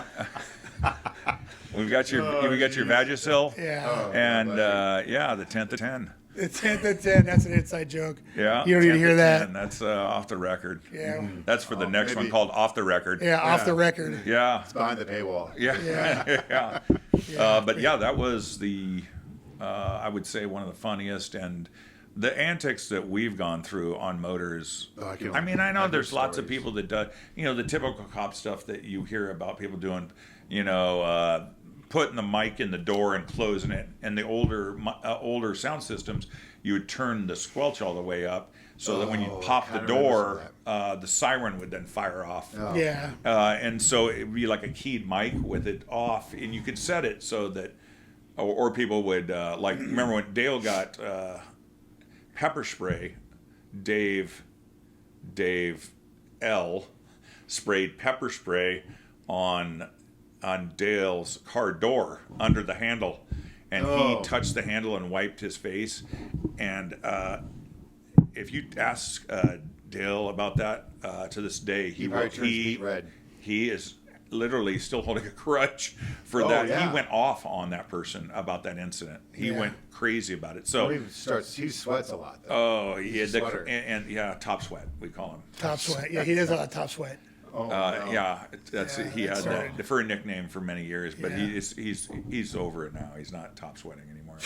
[SPEAKER 3] Vagisil.
[SPEAKER 1] Yeah.
[SPEAKER 3] And the 10th to 10.
[SPEAKER 1] It's 10 to 10. That's an inside joke.
[SPEAKER 3] Yeah.
[SPEAKER 1] You don't need to
[SPEAKER 3] 10
[SPEAKER 1] hear that.
[SPEAKER 3] 10. That's off the record.
[SPEAKER 1] Yeah.
[SPEAKER 3] That's for the next one
[SPEAKER 2] maybe-
[SPEAKER 3] called Off the Record.
[SPEAKER 1] Yeah, off the record.
[SPEAKER 3] Yeah.
[SPEAKER 2] It's behind the paywall.
[SPEAKER 3] Yeah. Yeah. But yeah, that was the, I would say, one of the funniest and the antics that we've gone through on motors.
[SPEAKER 2] Oh, I
[SPEAKER 3] I mean, I know
[SPEAKER 2] heard
[SPEAKER 3] there's lots of
[SPEAKER 2] stories.
[SPEAKER 3] people that do, the typical cop stuff that you hear about people doing, putting the mic in the door and closing it. And the older sound systems, you would turn the squelch all the way up so that when you pop the
[SPEAKER 2] kinda remember
[SPEAKER 3] door,
[SPEAKER 2] some
[SPEAKER 3] the siren would then fire off.
[SPEAKER 2] Oh.
[SPEAKER 1] Yeah.
[SPEAKER 3] And so it'd be like a keyed mic with it off, and you could set it so that, or people would remember when Dale got pepper spray, Dave L sprayed pepper spray on Dale's car door under the handle, and
[SPEAKER 2] Oh.
[SPEAKER 3] he touched the handle and wiped his face, and if you ask Dale about that to this day,
[SPEAKER 2] He probably turns beet red.
[SPEAKER 3] he is literally still holding a grudge for
[SPEAKER 2] Oh,
[SPEAKER 3] that.
[SPEAKER 2] yeah.
[SPEAKER 3] He went off on that person about that incident. He
[SPEAKER 1] Yeah.
[SPEAKER 3] went crazy about it.
[SPEAKER 2] Well,
[SPEAKER 3] So,
[SPEAKER 2] he sweats a lot. Though.
[SPEAKER 3] yeah,
[SPEAKER 2] sweater.
[SPEAKER 3] and top sweat, we call him.
[SPEAKER 1] Top sweat. Yeah, he does a lot of top sweat.
[SPEAKER 2] Oh, no.
[SPEAKER 3] Yeah, that's
[SPEAKER 1] Yeah,
[SPEAKER 3] he had
[SPEAKER 1] that's
[SPEAKER 3] that
[SPEAKER 1] right.
[SPEAKER 3] for a nickname for many years, but
[SPEAKER 1] Yeah.
[SPEAKER 3] he's over it now. He's not top sweating anymore.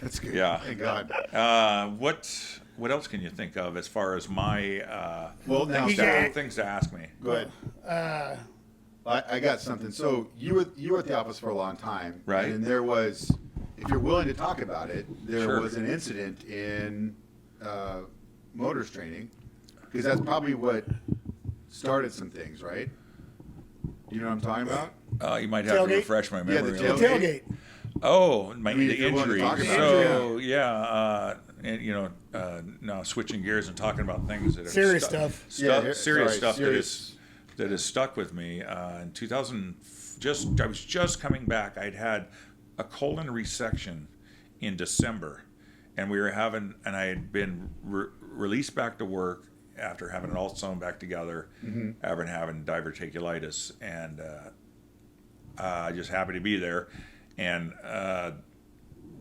[SPEAKER 2] That's good.
[SPEAKER 3] Yeah.
[SPEAKER 2] Thank God.
[SPEAKER 3] What else can you think of as far as my
[SPEAKER 2] Well, now,
[SPEAKER 3] things to ask me?
[SPEAKER 2] go ahead. I got something. So you were at the office for a long time,
[SPEAKER 3] Right.
[SPEAKER 2] And there was, if you're willing to talk about it, there
[SPEAKER 3] Sure.
[SPEAKER 2] was an incident in motors training, because that's probably what started some things, right? You know what I'm talking about?
[SPEAKER 3] You might have
[SPEAKER 1] Tailgate?
[SPEAKER 3] to refresh my
[SPEAKER 2] Yeah,
[SPEAKER 3] memory.
[SPEAKER 2] the
[SPEAKER 3] a
[SPEAKER 1] The
[SPEAKER 3] little.
[SPEAKER 2] tailgate.
[SPEAKER 1] tailgate.
[SPEAKER 3] Oh,
[SPEAKER 2] I mean,
[SPEAKER 3] the
[SPEAKER 2] if you're willing to
[SPEAKER 3] injury.
[SPEAKER 2] talk about
[SPEAKER 3] So and now switching gears and talking about things that are
[SPEAKER 1] Serious stuff.
[SPEAKER 2] Yeah,
[SPEAKER 3] serious
[SPEAKER 2] sorry,
[SPEAKER 3] stuff
[SPEAKER 2] serious.
[SPEAKER 3] that has stuck with me. In 2000, I was just coming back. I'd had a colon resection in December, and I had been released back to work after having it all sewn back together, after having diverticulitis, and just happy to be there. And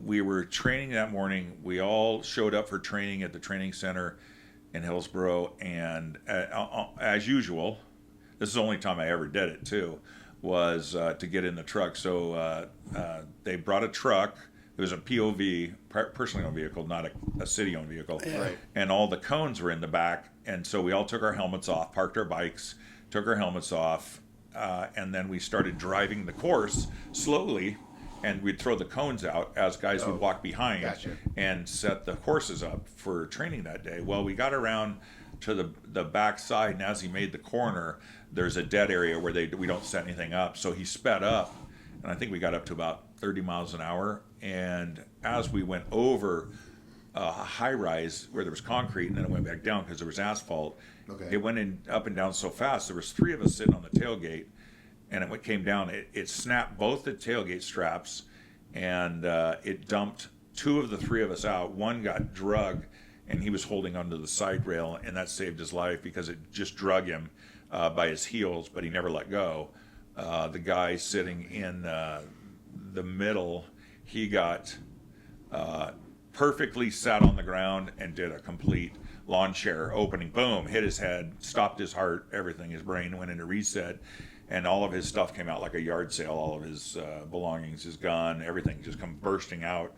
[SPEAKER 3] we were training that morning. We all showed up for training at the training center in Hillsboro, and as usual, this is the only time I ever did it too, was to get in the truck. So they brought a truck It was a POV, personally owned vehicle, not a city-owned vehicle.
[SPEAKER 2] Right.
[SPEAKER 3] And all the cones were in the back, and so we all took our helmets off, parked our bikes, took our helmets off, and then we started driving the course slowly, and we'd throw the cones out as guys would walk behind
[SPEAKER 2] Gotcha.
[SPEAKER 3] and set the courses up for training that day. Well, we got around to the back side, and as he made the corner, there's a dead area where we don't set anything up. So he sped up, and I think we got up to about 30 miles an hour. And as we went over a high rise where there was concrete, and then it went back down because there was asphalt,
[SPEAKER 2] Okay.
[SPEAKER 3] it went in up and down so fast. There was 3 of us sitting on the tailgate, and it came down. It snapped both the tailgate straps, and it dumped 2 of the 3 of us out. One got drug, and he was holding onto the side rail, and that saved his life because it just drug him by his heels, but he never let go. The guy sitting in the middle, he got perfectly sat on the ground and did a complete lawn chair opening. Boom, hit his head, stopped his heart, everything. His brain went into reset, and all of his stuff came out like a yard sale. All of his belongings, his gun, everything just come bursting out.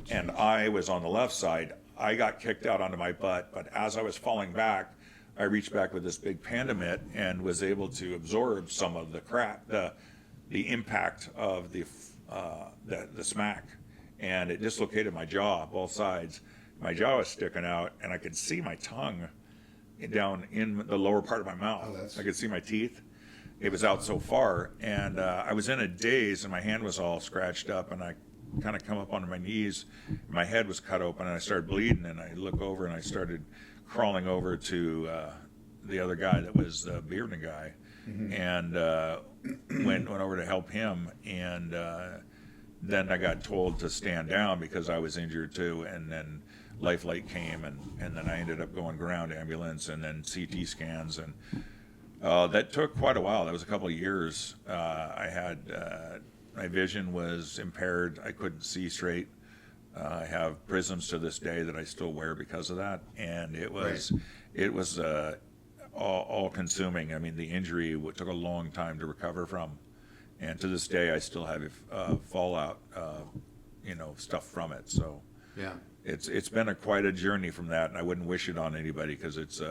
[SPEAKER 3] And I was on the left side. I got kicked out onto my butt, but as I was falling back, I reached back with this big panda mitt and was able to absorb some of the crap, the impact of the smack, and it dislocated my jaw, both sides. My jaw was sticking out, and I could see my tongue down in the lower part of my mouth. I could see my teeth. It was out so far, and I was in a daze, and my hand was all scratched up, and I kind of come up onto my knees. My head was cut open, and I started bleeding, and I look over, and I started crawling over to the other guy that was the Bearden guy, and went over to help him, and then I got told to stand down because I was injured too, and then Lifeline came, and then I ended up going ground ambulance, and then CT scans, and that took quite a while. That was a couple of years. I had my vision was impaired. I couldn't see straight. I have prisms to this day that I still wear because of that, and it was all consuming. I mean, the injury took a long time to recover from, and to this day I still have fallout, stuff from it. So
[SPEAKER 2] Yeah.
[SPEAKER 3] it's been quite a journey from that, and I wouldn't wish it on anybody because it's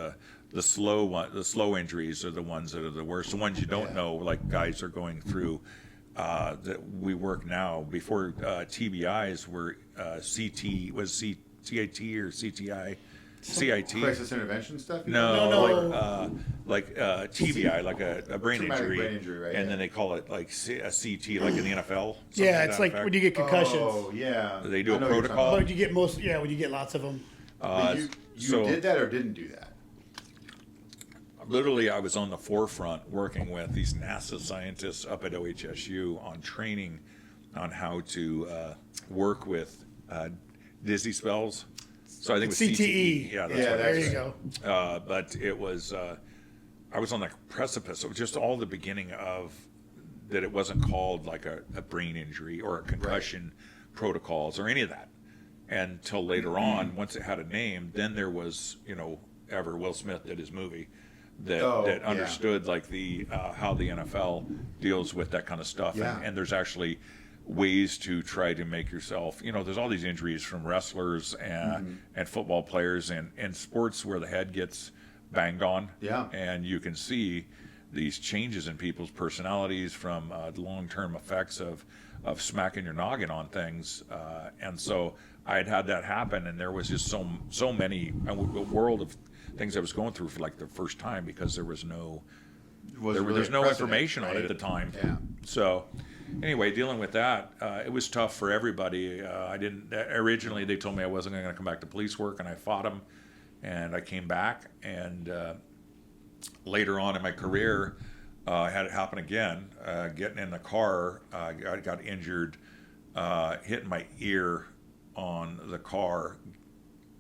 [SPEAKER 3] the slow injuries are the ones that are the worst. The ones you don't know, like guys are going through. That we work now. Before TBIs were CT, was CAT or CTI, CIT.
[SPEAKER 2] Crisis intervention stuff?
[SPEAKER 3] No. Like TBI, like a brain
[SPEAKER 2] Traumatic
[SPEAKER 3] injury,
[SPEAKER 2] brain injury, right,
[SPEAKER 3] and
[SPEAKER 2] yeah.
[SPEAKER 3] then they call it like a CT, like in the NFL.
[SPEAKER 1] Yeah,
[SPEAKER 3] something
[SPEAKER 1] it's
[SPEAKER 3] to
[SPEAKER 1] like
[SPEAKER 3] that
[SPEAKER 1] when you get concussions.
[SPEAKER 2] Oh, yeah.
[SPEAKER 3] They do
[SPEAKER 2] I
[SPEAKER 3] a
[SPEAKER 2] know what you're talking
[SPEAKER 3] protocol.
[SPEAKER 2] about.
[SPEAKER 1] But when you get lots of them.
[SPEAKER 2] But you
[SPEAKER 3] so-
[SPEAKER 2] did that or didn't do that?
[SPEAKER 3] Literally, I was on the forefront working with these NASA scientists up at OHSU on training on how to work with dizzy spells. So I think it was
[SPEAKER 1] CTE.
[SPEAKER 3] Yeah, that's
[SPEAKER 2] Yeah,
[SPEAKER 3] what
[SPEAKER 1] There
[SPEAKER 3] it
[SPEAKER 1] you
[SPEAKER 3] is.
[SPEAKER 1] go.
[SPEAKER 3] But it was, I was on the precipice. It was just all the beginning of that. It wasn't called like a brain injury or a concussion protocols or any of that until later on. Once it had a name, then there was, Will Smith did his movie that
[SPEAKER 2] Yeah.
[SPEAKER 3] understood like the how the NFL deals with that kind of stuff.
[SPEAKER 2] Yeah.
[SPEAKER 3] And there's actually ways to try to make yourself, there's all these injuries from wrestlers and football players and sports where the head gets banged on.
[SPEAKER 2] Yeah.
[SPEAKER 3] And you can see these changes in people's personalities from the long-term effects of smacking your noggin on things. And so I had that happen, and there was just so many, a world of things I was going through for like the first time because there was no there's no information on it at the time.
[SPEAKER 2] Yeah.
[SPEAKER 3] So anyway, dealing with that, it was tough for everybody. I didn't originally. They told me I wasn't going to come back to police work, and I fought them, and I came back. And later on in my career, I had it happen again. Getting in the car, I got injured, hitting my ear on the car.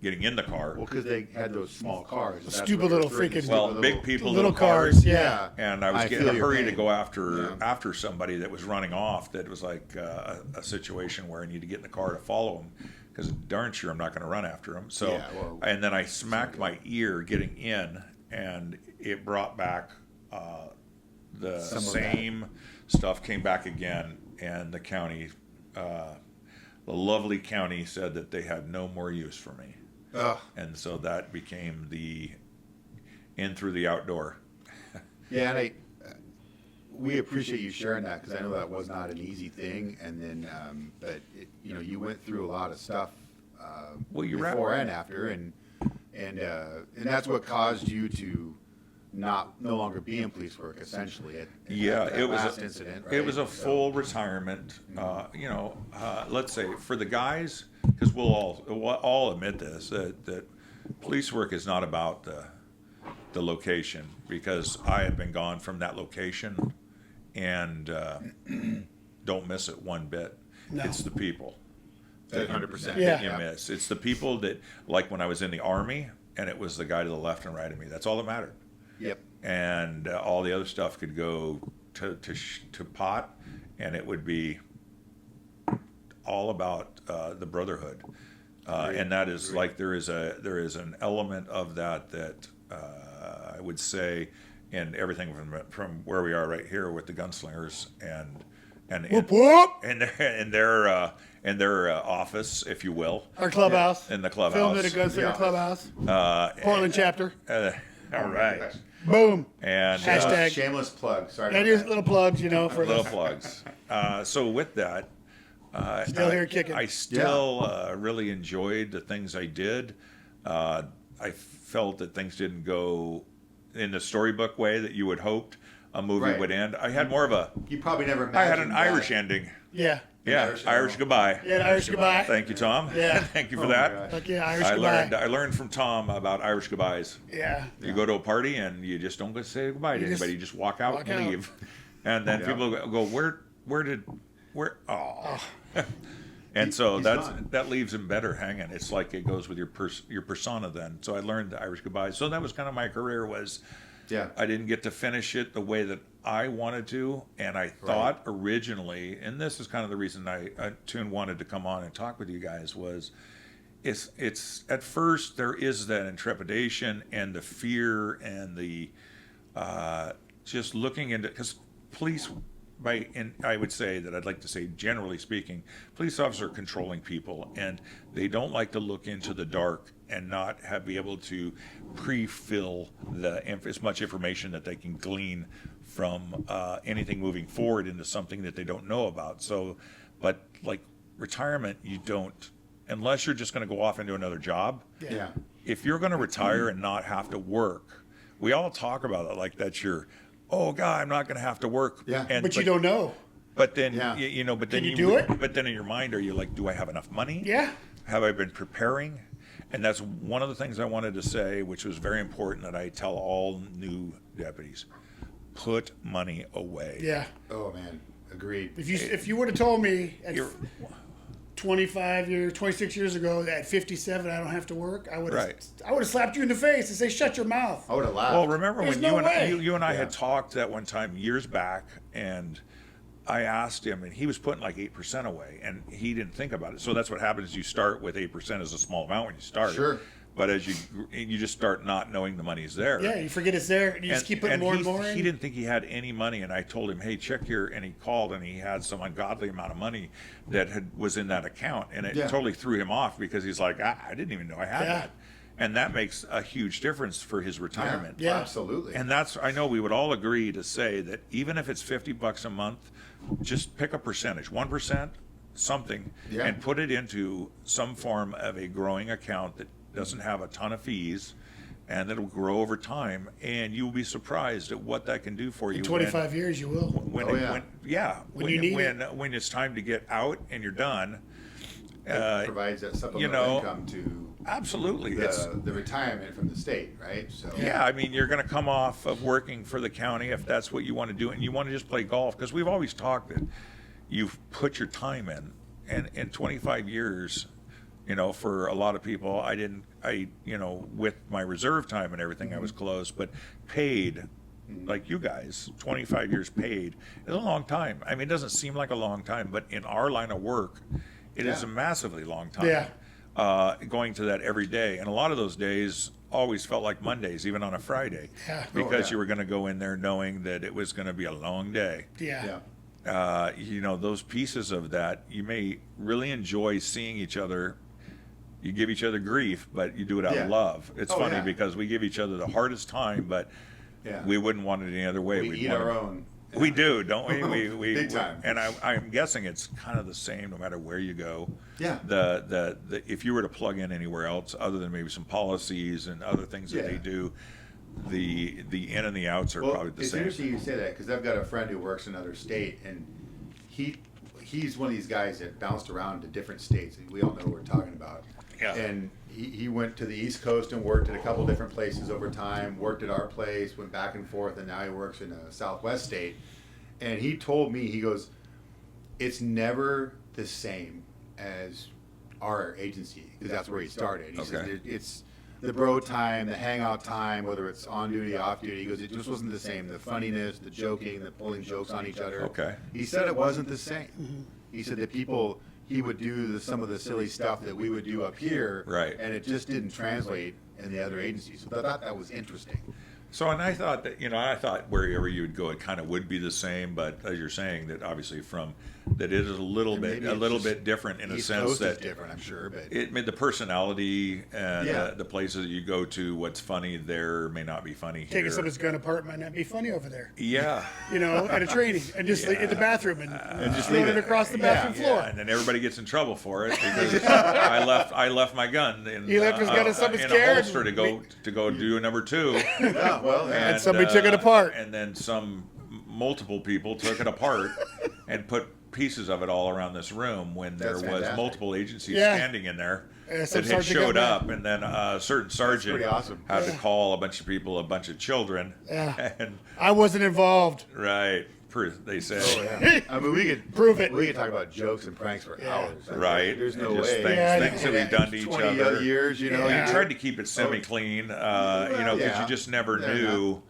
[SPEAKER 3] Getting in the car.
[SPEAKER 2] Well, because they had those small cars. That's
[SPEAKER 1] Stupid
[SPEAKER 2] what they're
[SPEAKER 1] little
[SPEAKER 2] freaking
[SPEAKER 1] freaking-
[SPEAKER 2] stupid
[SPEAKER 3] Well,
[SPEAKER 2] little-
[SPEAKER 3] big people,
[SPEAKER 1] Little cars, yeah.
[SPEAKER 2] Yeah.
[SPEAKER 3] And I was
[SPEAKER 2] I
[SPEAKER 3] getting in
[SPEAKER 2] feel
[SPEAKER 3] a
[SPEAKER 2] your
[SPEAKER 3] hurry to
[SPEAKER 2] pain.
[SPEAKER 3] go after
[SPEAKER 2] Yeah.
[SPEAKER 3] after somebody that was running off. That was like a situation where I need to get in the car to follow him because darn sure I'm not going to run after him. So,
[SPEAKER 2] Yeah, well,
[SPEAKER 3] and then I smacked my ear getting in, and it brought back the
[SPEAKER 2] Some of
[SPEAKER 3] same stuff came back again, and the county
[SPEAKER 4] the lovely county said that they had no more use for me.
[SPEAKER 2] Ugh.
[SPEAKER 4] And so that became the in through the outdoor.
[SPEAKER 2] Yeah, and we appreciate you sharing that because I know that was not an easy thing. And then, but you went through a lot of stuff
[SPEAKER 4] Well, you're
[SPEAKER 2] before
[SPEAKER 4] right.
[SPEAKER 2] and after, and that's what caused you to no longer be in police work essentially.
[SPEAKER 4] Yeah,
[SPEAKER 2] that
[SPEAKER 4] it was
[SPEAKER 2] last incident.
[SPEAKER 4] it
[SPEAKER 2] right?
[SPEAKER 4] was a
[SPEAKER 2] So-
[SPEAKER 4] full retirement. Let's say for the guys, because we'll all admit this that police work is not about the location, because I have been gone from that location and don't miss it one bit.
[SPEAKER 1] No.
[SPEAKER 4] It's the people.
[SPEAKER 2] 100%.
[SPEAKER 1] Yeah.
[SPEAKER 4] That you miss. It's the people that, like when I was in the Army, and it was the guy to the left and right of me. That's all that mattered.
[SPEAKER 2] Yep.
[SPEAKER 4] And all the other stuff could go to pot, and it would be all about the brotherhood. And that is like there is an element of that I would say in everything from where we are right here with the gunslingers and
[SPEAKER 1] Whoop whoop.
[SPEAKER 4] in their office, if you will,
[SPEAKER 1] Our clubhouse.
[SPEAKER 4] in the clubhouse.
[SPEAKER 1] Filmed at a Gunslinger
[SPEAKER 2] Yeah.
[SPEAKER 1] clubhouse.
[SPEAKER 4] and-
[SPEAKER 1] Portland chapter.
[SPEAKER 4] all right.
[SPEAKER 1] Boom.
[SPEAKER 4] And
[SPEAKER 1] Hashtag.
[SPEAKER 2] Shameless plug. Sorry.
[SPEAKER 1] And
[SPEAKER 2] about
[SPEAKER 1] here's
[SPEAKER 2] that.
[SPEAKER 1] little plugs, for
[SPEAKER 4] little
[SPEAKER 1] the
[SPEAKER 4] plugs. So with that,
[SPEAKER 1] Still here kicking.
[SPEAKER 4] I still really enjoyed the things I did. I felt that things didn't go in the storybook way that you would hoped a movie
[SPEAKER 2] Right.
[SPEAKER 4] would end. I had more of a.
[SPEAKER 2] You probably never imagined
[SPEAKER 4] I had an
[SPEAKER 2] that.
[SPEAKER 4] Irish ending.
[SPEAKER 1] Yeah.
[SPEAKER 4] Yeah,
[SPEAKER 2] Irish
[SPEAKER 4] Irish goodbye.
[SPEAKER 1] Yeah, Irish goodbye.
[SPEAKER 4] Thank you, Tom.
[SPEAKER 1] Yeah.
[SPEAKER 4] Thank you for
[SPEAKER 2] Oh my
[SPEAKER 4] that.
[SPEAKER 2] gosh.
[SPEAKER 1] Fuck yeah, Irish
[SPEAKER 4] I
[SPEAKER 1] goodbye.
[SPEAKER 4] learned from Tom about Irish goodbyes.
[SPEAKER 1] Yeah.
[SPEAKER 4] You go to a party and you just don't go say goodbye to
[SPEAKER 1] You just
[SPEAKER 4] anybody. You just walk out
[SPEAKER 1] walk
[SPEAKER 4] and
[SPEAKER 1] out.
[SPEAKER 4] leave. And then
[SPEAKER 2] Yeah.
[SPEAKER 4] people go, where? Oh. And so
[SPEAKER 2] He's
[SPEAKER 4] that's
[SPEAKER 2] gone.
[SPEAKER 4] that leaves him better hanging. It's like it goes with your persona then. So I learned the Irish goodbye. So that was kind of my career. Was
[SPEAKER 2] Yeah.
[SPEAKER 4] I didn't get to finish it the way that I wanted to, and I thought originally, and this is kind of the reason Toon wanted to come on and talk with you guys, was it's at first there is that intrepidation and the fear and the just looking into, because police and I would say that I'd like to say generally speaking, police officers are controlling people, and they don't like to look into the dark and not be able to pre-fill as much information that they can glean from anything moving forward into something that they don't know about. So, but like retirement, you don't, unless you're just going to go off into another job.
[SPEAKER 2] Yeah.
[SPEAKER 4] If you're going to retire and not have to work, we all talk about it like that's your, oh God, I'm not going to have to work.
[SPEAKER 2] Yeah.
[SPEAKER 1] But you don't know.
[SPEAKER 4] But then
[SPEAKER 2] Yeah.
[SPEAKER 4] but then
[SPEAKER 1] Can you do it?
[SPEAKER 4] But then in your mind, are you like, do I have enough money?
[SPEAKER 1] Yeah.
[SPEAKER 4] Have I been preparing? And that's one of the things I wanted to say, which was very important that I tell all new deputies: put money away.
[SPEAKER 1] Yeah.
[SPEAKER 2] Oh man. Agreed.
[SPEAKER 1] If you would have told me at
[SPEAKER 4] You're-
[SPEAKER 1] 26 years ago that at 57 I don't have to work, I would have
[SPEAKER 4] Right.
[SPEAKER 1] slapped you in the face and say, "Shut your mouth."
[SPEAKER 2] I would have laughed.
[SPEAKER 4] Well, remember
[SPEAKER 1] There's
[SPEAKER 4] when
[SPEAKER 1] no way.
[SPEAKER 4] you and I
[SPEAKER 2] Yeah.
[SPEAKER 4] had talked that one time years back, and I asked him, and he was putting like 8% away, and he didn't think about it. So that's what happens: you start with 8% as a small amount when you start.
[SPEAKER 2] Sure.
[SPEAKER 4] But as you just start not knowing the money's there.
[SPEAKER 1] Yeah, you forget it's there, and you just keep putting more and more in.
[SPEAKER 4] He didn't think he had any money, and I told him, "Hey, check here." And he called, and he had some ungodly amount of money that was in that account, and it
[SPEAKER 2] Yeah.
[SPEAKER 4] totally threw him off because he's like, I didn't even know I had
[SPEAKER 1] Yeah.
[SPEAKER 4] that, and that makes a huge difference for his retirement.
[SPEAKER 1] Yeah.
[SPEAKER 2] Absolutely.
[SPEAKER 4] And I know we would all agree to say that even if it's $50 a month, just pick a percentage, 1%, something,
[SPEAKER 2] Yeah.
[SPEAKER 4] and put it into some form of a growing account that doesn't have a ton of fees, and that'll grow over time, and you'll be surprised at what that can do for you.
[SPEAKER 1] In 25 years, you will.
[SPEAKER 4] When
[SPEAKER 1] When you need
[SPEAKER 4] when it's time to get out and you're done.
[SPEAKER 2] It provides that supplemental
[SPEAKER 4] know,
[SPEAKER 2] income to
[SPEAKER 4] Absolutely, it's
[SPEAKER 2] the retirement from the state, right? So
[SPEAKER 4] yeah. I mean, you're going to come off of working for the county if that's what you want to do, and you want to just play golf, because we've always talked that you've put your time in, and in 25 years. For a lot of people, with my reserve time and everything, I was close, but paid, like you guys, 25 years paid is a long time. I mean, it doesn't seem like a long time, but in our line of work, it is
[SPEAKER 2] Yeah.
[SPEAKER 4] a massively long time.
[SPEAKER 1] Yeah.
[SPEAKER 4] Going to that every day. And a lot of those days always felt like Mondays, even on a Friday,
[SPEAKER 1] Yeah.
[SPEAKER 4] because
[SPEAKER 2] yeah.
[SPEAKER 4] you were going to go in there knowing that it was going to be a long day.
[SPEAKER 1] Yeah.
[SPEAKER 2] Yeah.
[SPEAKER 4] you know, those pieces of that, you may really enjoy seeing each other. You give each other grief, but you do it out
[SPEAKER 2] Yeah.
[SPEAKER 4] of love. It's
[SPEAKER 2] Oh,
[SPEAKER 4] funny
[SPEAKER 2] yeah.
[SPEAKER 4] because we give each other the hardest time, but
[SPEAKER 2] Yeah.
[SPEAKER 4] we wouldn't want it any other way.
[SPEAKER 2] We
[SPEAKER 4] We'd
[SPEAKER 2] eat
[SPEAKER 4] want
[SPEAKER 2] our
[SPEAKER 4] it-
[SPEAKER 2] own.
[SPEAKER 4] We do, don't we?
[SPEAKER 2] Big time.
[SPEAKER 4] And I'm guessing it's kind of the same no matter where you go.
[SPEAKER 2] Yeah.
[SPEAKER 4] The if you were to plug in anywhere else, other than maybe some policies and other things that
[SPEAKER 2] Yeah.
[SPEAKER 4] they do, the in and the outs are
[SPEAKER 2] Well,
[SPEAKER 4] probably the
[SPEAKER 2] it's
[SPEAKER 4] same.
[SPEAKER 2] interesting you say that because I've got a friend who works in another state, and he's one of these guys that bounced around to different states. We all know what we're talking about.
[SPEAKER 4] Yeah.
[SPEAKER 2] And he went to the East Coast and worked at a couple different places over time. Worked at our place, went back and forth, and now he works in a Southwest state. And he told me, he goes, "It's never the same as our agency because that's where he started." He
[SPEAKER 4] Okay.
[SPEAKER 2] says it's the bro time, the hangout time, whether it's on duty, off duty. He goes, it just wasn't the same. The funniness, the joking, the pulling jokes on each other.
[SPEAKER 4] Okay.
[SPEAKER 2] He said it wasn't the same. He said that he would do some of the silly stuff that we would do up here.
[SPEAKER 4] Right.
[SPEAKER 2] And it just didn't translate in the other agencies. So I thought that was interesting.
[SPEAKER 4] So, and I thought that, I thought wherever you would go, it kind of would be the same, but as you're saying, that obviously that it is a little
[SPEAKER 2] And maybe
[SPEAKER 4] bit
[SPEAKER 2] it's just
[SPEAKER 4] different in a
[SPEAKER 2] East
[SPEAKER 4] sense
[SPEAKER 2] Coast is
[SPEAKER 4] that
[SPEAKER 2] different, I'm sure, but
[SPEAKER 4] it made the personality and
[SPEAKER 2] Yeah.
[SPEAKER 4] the places you go to, what's funny there may not be funny here.
[SPEAKER 1] Taking somebody's gun apart might not be funny over there.
[SPEAKER 4] Yeah.
[SPEAKER 1] At a training, and just in the bathroom and just
[SPEAKER 2] leave
[SPEAKER 1] throwing it
[SPEAKER 2] it.
[SPEAKER 1] across the
[SPEAKER 2] Yeah,
[SPEAKER 1] bathroom floor.
[SPEAKER 4] Yeah, and then everybody gets in trouble for it because I left my gun in,
[SPEAKER 1] He left his gun in somebody's
[SPEAKER 4] in
[SPEAKER 1] car
[SPEAKER 4] a
[SPEAKER 1] and
[SPEAKER 4] holster to go do a number two.
[SPEAKER 2] yeah, well, yeah.
[SPEAKER 1] And somebody took it apart.
[SPEAKER 4] And then multiple people took it apart and put pieces of it all around this room when there
[SPEAKER 2] That's
[SPEAKER 4] was
[SPEAKER 2] fantastic.
[SPEAKER 4] multiple agencies
[SPEAKER 1] Yeah.
[SPEAKER 4] standing in there
[SPEAKER 1] some
[SPEAKER 4] that had
[SPEAKER 1] sergeant
[SPEAKER 4] showed
[SPEAKER 1] got
[SPEAKER 4] up, and then a certain sergeant
[SPEAKER 2] pretty awesome.
[SPEAKER 4] had to
[SPEAKER 1] Yeah.
[SPEAKER 4] call a bunch of people, a bunch of children.
[SPEAKER 1] Yeah.
[SPEAKER 4] And
[SPEAKER 1] I wasn't involved.
[SPEAKER 4] right, they say.
[SPEAKER 2] Oh, yeah. I mean, we could
[SPEAKER 1] Prove it.
[SPEAKER 2] We could talk about jokes and pranks for
[SPEAKER 1] Yeah.
[SPEAKER 2] hours. I mean,
[SPEAKER 4] Right.
[SPEAKER 2] There's no
[SPEAKER 4] And just
[SPEAKER 2] way.
[SPEAKER 4] things,
[SPEAKER 1] Yeah,
[SPEAKER 4] things that we've done to each
[SPEAKER 2] 20
[SPEAKER 4] other.
[SPEAKER 2] years, you know.
[SPEAKER 1] Yeah.
[SPEAKER 4] You tried to keep it semi-clean, because
[SPEAKER 2] yeah.
[SPEAKER 4] you just never
[SPEAKER 2] Fair
[SPEAKER 4] knew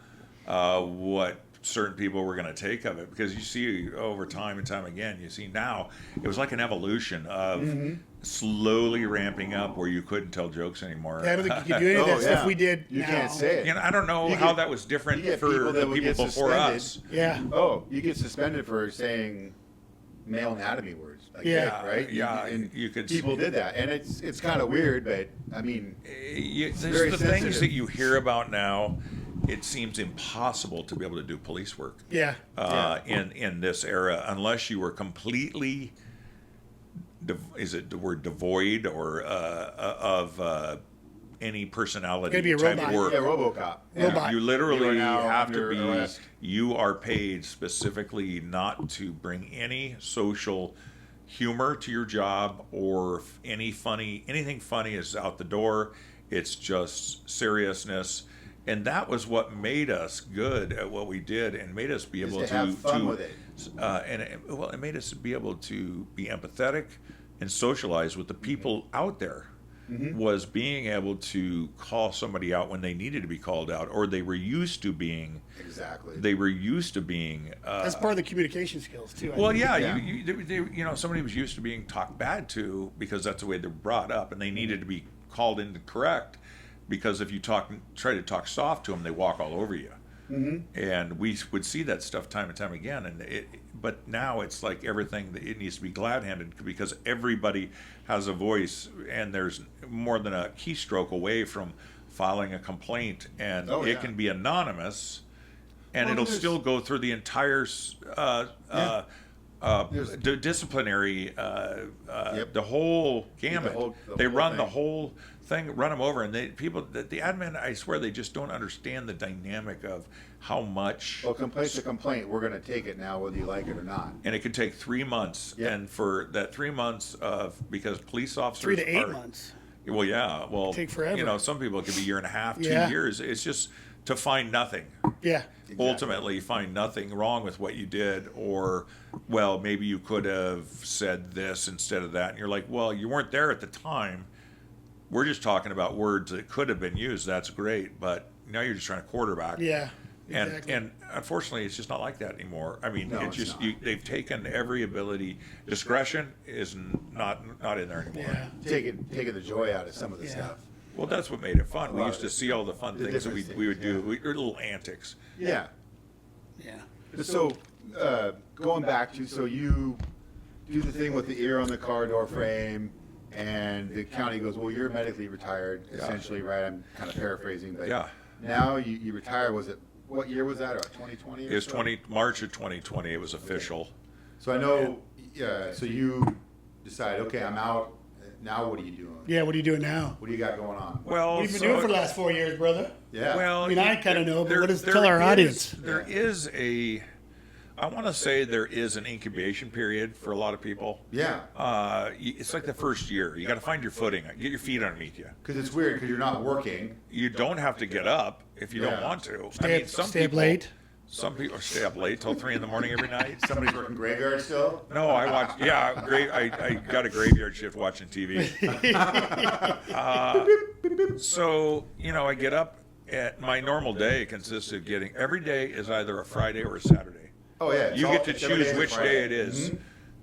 [SPEAKER 4] what certain people were going to take of it. Because you see over time and time again, you see now it was like an evolution of slowly ramping up where you couldn't tell jokes anymore.
[SPEAKER 1] I don't think you could do any of that
[SPEAKER 2] Oh,
[SPEAKER 1] stuff
[SPEAKER 2] yeah.
[SPEAKER 1] we did.
[SPEAKER 2] You
[SPEAKER 1] now.
[SPEAKER 2] can't say it.
[SPEAKER 4] You know, I don't know
[SPEAKER 2] You
[SPEAKER 4] how
[SPEAKER 2] get-
[SPEAKER 4] that was different
[SPEAKER 2] you get
[SPEAKER 4] for
[SPEAKER 2] people that
[SPEAKER 4] the
[SPEAKER 2] would
[SPEAKER 4] people
[SPEAKER 2] get
[SPEAKER 4] before
[SPEAKER 2] suspended.
[SPEAKER 4] us.
[SPEAKER 1] Yeah.
[SPEAKER 2] Oh, you get suspended for saying male anatomy words. Like
[SPEAKER 1] Yeah.
[SPEAKER 2] that, right?
[SPEAKER 4] Yeah,
[SPEAKER 2] and
[SPEAKER 4] you could-
[SPEAKER 2] People did that, and it's kind of weird, but I mean, very
[SPEAKER 4] The things
[SPEAKER 2] sensitive.
[SPEAKER 4] that you hear about now, it seems impossible to be able to do police work.
[SPEAKER 1] Yeah.
[SPEAKER 4] In this era, unless you were completely, is it the word devoid or of any personality
[SPEAKER 1] Gotta be a
[SPEAKER 4] type
[SPEAKER 1] robot.
[SPEAKER 4] work?
[SPEAKER 2] yeah, RoboCop.
[SPEAKER 4] You-
[SPEAKER 1] Robot.
[SPEAKER 4] You literally
[SPEAKER 2] You are now
[SPEAKER 4] have to
[SPEAKER 2] under
[SPEAKER 4] be.
[SPEAKER 2] arrest.
[SPEAKER 4] You are paid specifically not to bring any social humor to your job, or if anything funny is out the door. It's just seriousness, and that was what made us good at what we did, and made us be
[SPEAKER 2] Is
[SPEAKER 4] able
[SPEAKER 2] to have fun with it.
[SPEAKER 4] it made us be able to be empathetic and socialize with the people out there. Was being able to call somebody out when they needed to be called out, or they were used to being.
[SPEAKER 2] Exactly.
[SPEAKER 4] They were used to being.
[SPEAKER 1] That's part of the communication skills too. I
[SPEAKER 4] Well,
[SPEAKER 1] think.
[SPEAKER 4] yeah,
[SPEAKER 2] Yeah.
[SPEAKER 4] somebody was used to being talked bad to because that's the way they're brought up, and they needed to be called in to correct. Because if you try to talk soft to them, they walk all over you. And we would see that stuff time and time again. But now it's like everything that it needs to be glad-handed because everybody has a voice, and there's more than a keystroke away from filing a complaint, and
[SPEAKER 2] Oh,
[SPEAKER 4] it
[SPEAKER 2] yeah.
[SPEAKER 4] can be anonymous, and
[SPEAKER 2] Well,
[SPEAKER 4] it'll
[SPEAKER 2] there's-
[SPEAKER 4] still go through the entire
[SPEAKER 2] There's-
[SPEAKER 4] disciplinary,
[SPEAKER 2] Yep.
[SPEAKER 4] the whole gamut.
[SPEAKER 2] the
[SPEAKER 4] They
[SPEAKER 2] whole
[SPEAKER 4] run the
[SPEAKER 2] thing.
[SPEAKER 4] whole thing, run them over, and the admin, I swear, they just don't understand the dynamic of how much.
[SPEAKER 2] Well, complaint's a complaint. We're going to take it now, whether you like it or not.
[SPEAKER 4] And it could take 3 months,
[SPEAKER 2] Yeah.
[SPEAKER 4] and for that 3 months because police officers
[SPEAKER 1] 3 to 8
[SPEAKER 4] are-
[SPEAKER 1] months.
[SPEAKER 4] Well, yeah, well,
[SPEAKER 1] Take forever.
[SPEAKER 4] Some people it could be a year and a half, 2
[SPEAKER 1] Yeah.
[SPEAKER 4] years. It's just to find nothing.
[SPEAKER 1] Yeah.
[SPEAKER 4] Ultimately find nothing wrong with what you did, or well, maybe you could have said this instead of that, and you're like, well, you weren't there at the time. We're just talking about words that could have been used. That's great, but now you're just trying to quarterback.
[SPEAKER 1] Yeah.
[SPEAKER 4] And
[SPEAKER 1] Exactly.
[SPEAKER 4] and unfortunately, it's just not like that anymore. I mean,
[SPEAKER 2] No,
[SPEAKER 4] it's
[SPEAKER 2] it's
[SPEAKER 4] just
[SPEAKER 2] not.
[SPEAKER 4] they've taken every ability. Discretion is not in there anymore.
[SPEAKER 1] Yeah.
[SPEAKER 2] Taking the joy out of some of the
[SPEAKER 1] Yeah.
[SPEAKER 2] stuff.
[SPEAKER 4] Well, that's what made it fun. We
[SPEAKER 2] lot
[SPEAKER 4] used
[SPEAKER 2] of
[SPEAKER 4] to
[SPEAKER 2] it.
[SPEAKER 4] see all the fun
[SPEAKER 2] The
[SPEAKER 4] things that we
[SPEAKER 2] different
[SPEAKER 4] would
[SPEAKER 2] things,
[SPEAKER 4] do. Little antics.
[SPEAKER 2] Yeah.
[SPEAKER 1] Yeah.
[SPEAKER 2] So going back to, so you do the thing with the ear on the car door frame, and the county goes, well, you're medically retired, essentially, right? I'm kind of paraphrasing, but
[SPEAKER 4] Yeah.
[SPEAKER 2] now you retire. Was it, what year was that? Or 2020?
[SPEAKER 4] It was March of 2020. It was official.
[SPEAKER 2] So I know, so you decide, okay, I'm out. Now what are you doing?
[SPEAKER 1] Yeah, what are you doing now?
[SPEAKER 2] What do you got going on?
[SPEAKER 4] Well,
[SPEAKER 1] What have you been doing for the last 4 years, brother?
[SPEAKER 2] Yeah.
[SPEAKER 4] Well,
[SPEAKER 1] I mean, I kind of know, but
[SPEAKER 4] there-
[SPEAKER 1] what does
[SPEAKER 4] there
[SPEAKER 1] tell our
[SPEAKER 4] is-
[SPEAKER 1] audience?
[SPEAKER 4] There is I want to say there is an incubation period for a lot of people.
[SPEAKER 2] Yeah.
[SPEAKER 4] It's like the first year. You got to find your footing, get your feet underneath you.
[SPEAKER 2] Because it's weird because you're not working.
[SPEAKER 4] You don't have to get up if you don't
[SPEAKER 2] Yeah.
[SPEAKER 4] want to.
[SPEAKER 1] Stay up late.
[SPEAKER 4] Some people stay up late till 3 a.m. every night.
[SPEAKER 2] Somebody's working graveyard still?
[SPEAKER 4] No, I watch. Yeah, I got a graveyard shift watching TV. So I get up. At my normal day consists of getting every day is either a Friday or a Saturday.
[SPEAKER 2] Oh, yeah.
[SPEAKER 4] You get to
[SPEAKER 2] it's every day
[SPEAKER 4] choose
[SPEAKER 2] is
[SPEAKER 4] which
[SPEAKER 2] Friday.
[SPEAKER 4] day it is,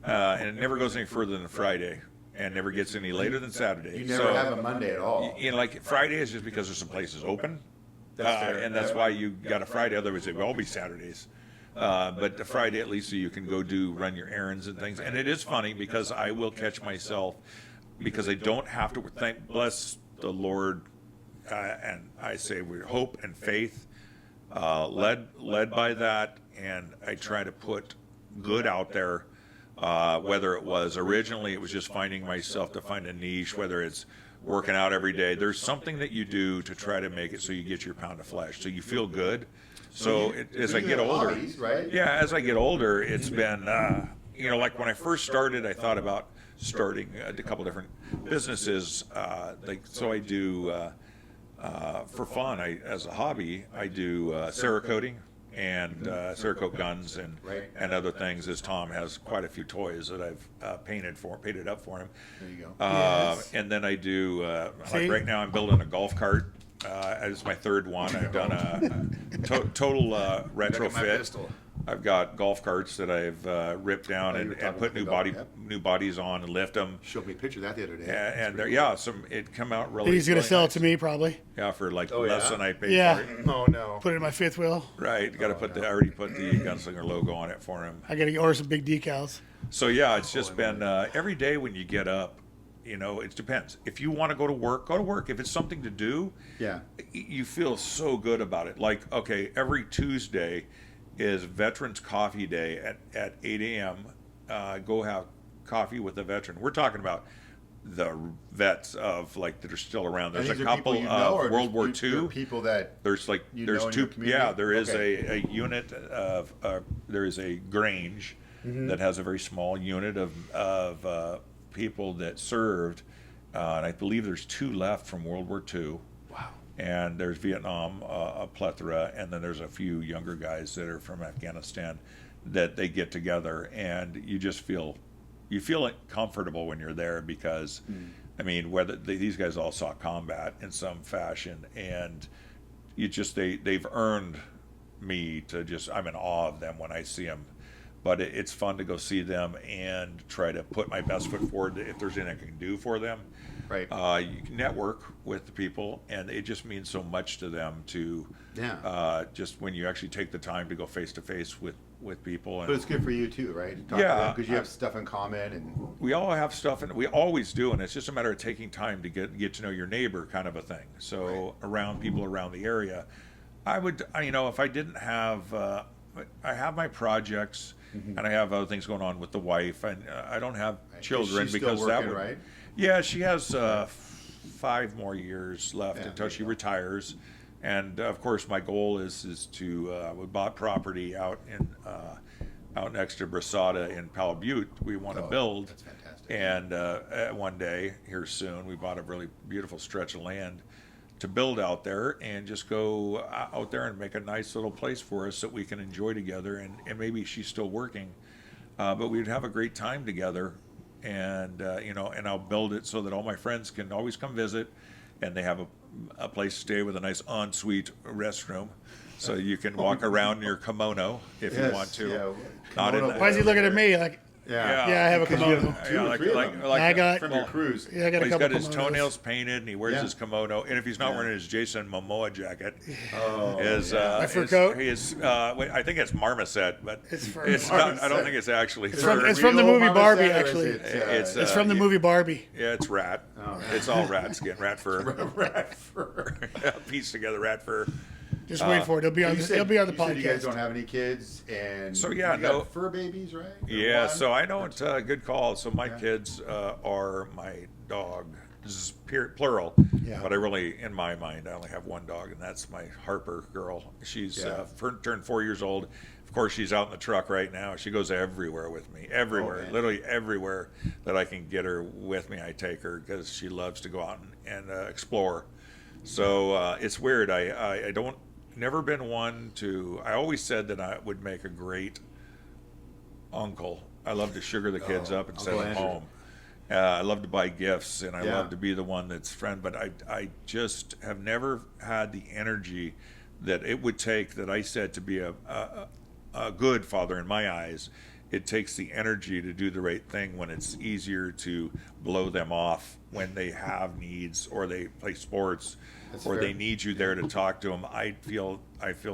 [SPEAKER 4] and it never goes any further than Friday, and never gets any later than Saturday.
[SPEAKER 2] You never have a Monday at all.
[SPEAKER 4] Like Friday is just because there's some places open,
[SPEAKER 2] That's fair.
[SPEAKER 4] and that's why you got a Friday. Otherwise, it would all be Saturdays. But the Friday at least, so you can go run your errands and things. And it is funny because I will catch myself because I don't have to. Bless the Lord, and I say with hope and faith, led by that, and I try to put good out there. Whether it was originally, it was just finding myself to find a niche, whether it's working out every day. There's something that you do to try to make it so you get your pound of flesh, so you feel good. So as I
[SPEAKER 2] you
[SPEAKER 4] get
[SPEAKER 2] have
[SPEAKER 4] older,
[SPEAKER 2] hobbies, right?
[SPEAKER 4] yeah, as I get older, it's been, like when I first started, I thought about starting a couple different businesses. So I do, for fun, as a hobby, I do Cerakoting and Cerakote guns
[SPEAKER 2] Right.
[SPEAKER 4] and other things, as Tom has quite a few toys that I've painted up for him.
[SPEAKER 2] There you go.
[SPEAKER 1] Yes.
[SPEAKER 4] And then I do,
[SPEAKER 1] See?
[SPEAKER 4] like right now I'm building a golf cart. It's my third one. I've done a total retrofit.
[SPEAKER 2] pistol.
[SPEAKER 4] I've got golf carts that I've ripped down
[SPEAKER 2] you
[SPEAKER 4] and,
[SPEAKER 2] were
[SPEAKER 4] and
[SPEAKER 2] talking
[SPEAKER 4] put new
[SPEAKER 2] about that.
[SPEAKER 4] new bodies on and lift them.
[SPEAKER 2] Showed me a picture of that the other day.
[SPEAKER 4] And it come out really.
[SPEAKER 1] He's gonna
[SPEAKER 4] really
[SPEAKER 1] sell
[SPEAKER 4] nice.
[SPEAKER 1] it to me probably.
[SPEAKER 4] Yeah, for like
[SPEAKER 2] Oh,
[SPEAKER 4] less
[SPEAKER 2] yeah?
[SPEAKER 4] than I paid
[SPEAKER 1] Yeah.
[SPEAKER 4] for it.
[SPEAKER 2] Oh, no.
[SPEAKER 1] Put it in my fifth wheel.
[SPEAKER 4] Right, got to put I already put the Gunslinger logo on it for him.
[SPEAKER 1] I gotta order some big decals.
[SPEAKER 4] So yeah, it's just been every day when you get up, it depends. If you want to go to work, go to work. If it's something to do,
[SPEAKER 2] Yeah.
[SPEAKER 4] you feel so good about it. Like, okay, every Tuesday is Veterans Coffee Day at 8 a.m. Go have coffee with a veteran. We're talking about the vets of that are still around. There's
[SPEAKER 2] And
[SPEAKER 4] a
[SPEAKER 2] these are
[SPEAKER 4] couple
[SPEAKER 2] people you know, or
[SPEAKER 4] of World
[SPEAKER 2] just
[SPEAKER 4] War
[SPEAKER 2] they're
[SPEAKER 4] II.
[SPEAKER 2] people that
[SPEAKER 4] There's
[SPEAKER 2] you
[SPEAKER 4] there's
[SPEAKER 2] know in
[SPEAKER 4] two.
[SPEAKER 2] your community?
[SPEAKER 4] Yeah, there is
[SPEAKER 2] Okay.
[SPEAKER 4] a unit of there is a Grange
[SPEAKER 2] Mm-hmm.
[SPEAKER 4] that has a very small unit of people that served, and I believe there's 2 left from World War II.
[SPEAKER 2] Wow.
[SPEAKER 4] And there's Vietnam, a plethora, and then there's a few younger guys that are from Afghanistan that they get together, and you just feel comfortable when you're there because, I mean, whether these guys all saw combat in some fashion, and they've earned me to I'm in awe of them when I see them. But it's fun to go see them and try to put my best foot forward if there's anything I can do for them.
[SPEAKER 2] Right.
[SPEAKER 4] You can network with the people, and it just means so much to them to just when you actually take the time to go face to face with people.
[SPEAKER 2] But
[SPEAKER 4] And
[SPEAKER 2] it's good for you too, right?
[SPEAKER 4] Yeah.
[SPEAKER 2] Because you have stuff in common and
[SPEAKER 4] we all have stuff, and we always do, and it's just a matter of taking time to get to know your neighbor, kind of a thing. So around people around the area, I would, if I didn't have, I have my projects. And I have other things going on with the wife, and I don't have children
[SPEAKER 2] She's still
[SPEAKER 4] because that
[SPEAKER 2] working,
[SPEAKER 4] would.
[SPEAKER 2] right?
[SPEAKER 4] Yeah, she has 5 more years left
[SPEAKER 2] Yeah,
[SPEAKER 4] until
[SPEAKER 2] there
[SPEAKER 4] she
[SPEAKER 2] you go.
[SPEAKER 4] retires, and of course my goal is to we bought property out next to Brasada in Palo Butte. We want to
[SPEAKER 2] Oh,
[SPEAKER 4] build,
[SPEAKER 2] that's fantastic.
[SPEAKER 4] and one day here soon we bought a really beautiful stretch of land to build out there and just go out there and make a nice little place for us that we can enjoy together. And maybe she's still working, but we'd have a great time together. And and I'll build it so that all my friends can always come visit, and they have a place to stay with a nice ensuite restroom, so you can walk around in your kimono if you
[SPEAKER 2] Yes,
[SPEAKER 4] want to.
[SPEAKER 2] yeah.
[SPEAKER 4] Not in
[SPEAKER 2] Kimono
[SPEAKER 1] Why is he looking at me like Yeah, I have a
[SPEAKER 2] Because you
[SPEAKER 1] kimono.
[SPEAKER 2] have two or three of them
[SPEAKER 1] I got
[SPEAKER 2] from your cruise.
[SPEAKER 1] yeah, I got a
[SPEAKER 4] He's
[SPEAKER 1] couple
[SPEAKER 4] got his
[SPEAKER 1] kimonos.
[SPEAKER 4] toenails painted, and he wears
[SPEAKER 2] Yeah.
[SPEAKER 4] his kimono. And if he's not
[SPEAKER 2] Yeah.
[SPEAKER 4] wearing his Jason Momoa jacket,
[SPEAKER 2] Oh,
[SPEAKER 4] his
[SPEAKER 2] yeah.
[SPEAKER 1] My fur coat?
[SPEAKER 4] wait, I think it's marmoset, but
[SPEAKER 1] It's fur.
[SPEAKER 4] it's not. I don't
[SPEAKER 2] Marmoset.
[SPEAKER 4] think it's actually
[SPEAKER 2] Is
[SPEAKER 4] fur.
[SPEAKER 2] it
[SPEAKER 1] it's from the
[SPEAKER 2] real
[SPEAKER 1] movie
[SPEAKER 2] marmoset
[SPEAKER 1] Barbie,
[SPEAKER 2] or is
[SPEAKER 1] actually.
[SPEAKER 2] it,
[SPEAKER 4] It's,
[SPEAKER 1] It's from the movie Barbie.
[SPEAKER 4] Yeah, it's rat.
[SPEAKER 2] Oh.
[SPEAKER 4] It's all rat skin, rat fur.
[SPEAKER 2] rat fur.
[SPEAKER 4] Pieced together rat fur.
[SPEAKER 1] Just wait for it. It'll be on. It'll be on the
[SPEAKER 2] you said you guys
[SPEAKER 1] podcast.
[SPEAKER 2] don't have any kids, and
[SPEAKER 4] So, yeah,
[SPEAKER 2] you got
[SPEAKER 4] no.
[SPEAKER 2] fur babies, right? Or
[SPEAKER 4] Yeah,
[SPEAKER 2] one?
[SPEAKER 4] so I don't. Good call. So my
[SPEAKER 2] Yeah.
[SPEAKER 4] kids are my dog. This is plural,
[SPEAKER 2] Yeah.
[SPEAKER 4] but I really, in my mind, I only have one dog, and that's my Harper girl. She's
[SPEAKER 2] Yeah.
[SPEAKER 4] turned 4 years old. Of course, she's out in the truck right now. She goes everywhere with me, everywhere,
[SPEAKER 2] man.
[SPEAKER 4] literally everywhere that I can get her with me. I take her because she loves to go out and explore. So it's weird. I don't. Never been one to. I always said that I would make a great uncle. I love to sugar the kids up and send
[SPEAKER 2] Uncle
[SPEAKER 4] them
[SPEAKER 2] Andrew.
[SPEAKER 4] home. I love to buy gifts, and I
[SPEAKER 2] Yeah.
[SPEAKER 4] love to be the one that's friend. But I just have never had the energy that it would take. That I said to be a good father in my eyes. It takes the energy to do the right thing when it's easier to blow them off when they have needs or they play sports
[SPEAKER 2] That's
[SPEAKER 4] or
[SPEAKER 2] fair.
[SPEAKER 4] they need you there to talk to them. I feel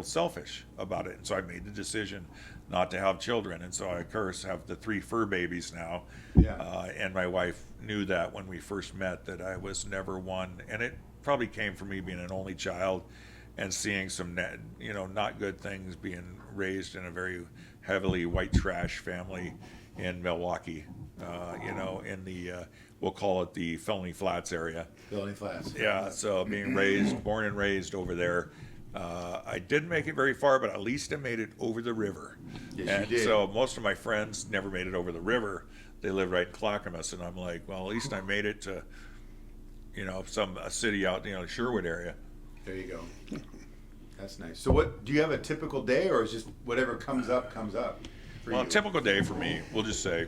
[SPEAKER 4] selfish about it, and so I made the decision not to have children. And so I, of course, have the 3 fur babies now.
[SPEAKER 2] Yeah.
[SPEAKER 4] And my wife knew that when we first met that I was never one, and it probably came from me being an only child and seeing some not good things being raised in a very heavily white trash family in Milwaukee. In the we'll call it the Felony Flats area.
[SPEAKER 2] Building Flats.
[SPEAKER 4] Yeah, so being born and raised over there, I didn't make it very far, but at least I made it over the river.
[SPEAKER 2] Yes,
[SPEAKER 4] and
[SPEAKER 2] you did.
[SPEAKER 4] so most of my friends never made it over the river. They live right in Clackamas, and I'm like, well, at least I made it to, a city out, Sherwood area.
[SPEAKER 2] There you go. That's nice. So, what do you have a typical day, or is just whatever comes up for
[SPEAKER 4] Well,
[SPEAKER 2] you?
[SPEAKER 4] a typical day for me, we'll just say,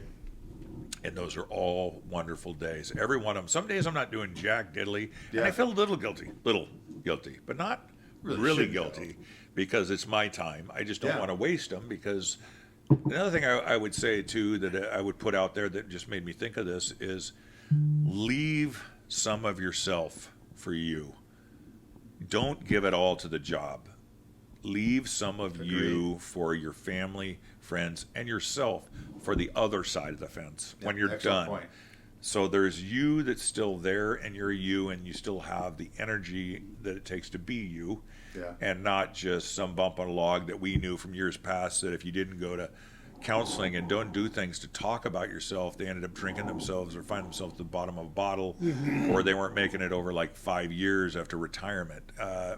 [SPEAKER 4] and those are all wonderful days. Every one of them. Some days I'm not doing jack diddly, and
[SPEAKER 2] Yeah.
[SPEAKER 4] I feel a little guilty, but not really
[SPEAKER 2] shouldn't,
[SPEAKER 4] guilty because it's my time. I just don't
[SPEAKER 2] Yeah.
[SPEAKER 4] want to waste them because another thing I would say too that I would put out there that just made me think of this is leave some of yourself for you. Don't give it all to the job. Leave some of you for your family, friends, and yourself for the other side of the fence when you're
[SPEAKER 2] Excellent
[SPEAKER 4] done.
[SPEAKER 2] point.
[SPEAKER 4] So there's you that's still there, and you're you, and you still have the energy that it takes to be you,
[SPEAKER 2] Yeah.
[SPEAKER 4] and not just some bump on a log that we knew from years past that if you didn't go to counseling and don't do things to talk about yourself, they ended up drinking themselves or find themselves at the bottom of a bottle, or they weren't making it over like 5 years after retirement.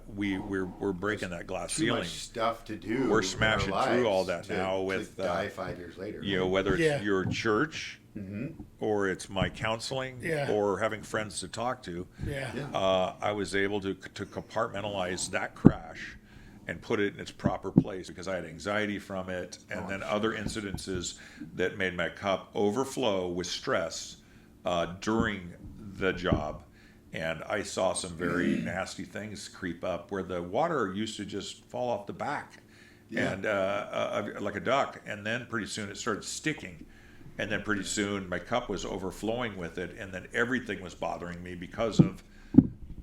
[SPEAKER 4] We're breaking that glass
[SPEAKER 2] Too
[SPEAKER 4] ceiling.
[SPEAKER 2] much stuff to do.
[SPEAKER 4] We're
[SPEAKER 2] in
[SPEAKER 4] smashing
[SPEAKER 2] our
[SPEAKER 4] through
[SPEAKER 2] lives
[SPEAKER 4] all that
[SPEAKER 2] to-
[SPEAKER 4] now
[SPEAKER 2] to
[SPEAKER 4] with,
[SPEAKER 2] die 5 years later.
[SPEAKER 4] Whether it's
[SPEAKER 1] Yeah.
[SPEAKER 4] your church or it's my counseling
[SPEAKER 1] Yeah.
[SPEAKER 4] or having friends to talk to.
[SPEAKER 1] Yeah.
[SPEAKER 4] I was able to compartmentalize that crash and put it in its proper place because I had anxiety from it, and then other incidences that made my cup overflow with stress during the job. And I saw some very nasty things creep up where the water used to just fall off the back, and like a duck, and then pretty soon it started sticking. And then pretty soon my cup was overflowing with it, and then everything was bothering me because of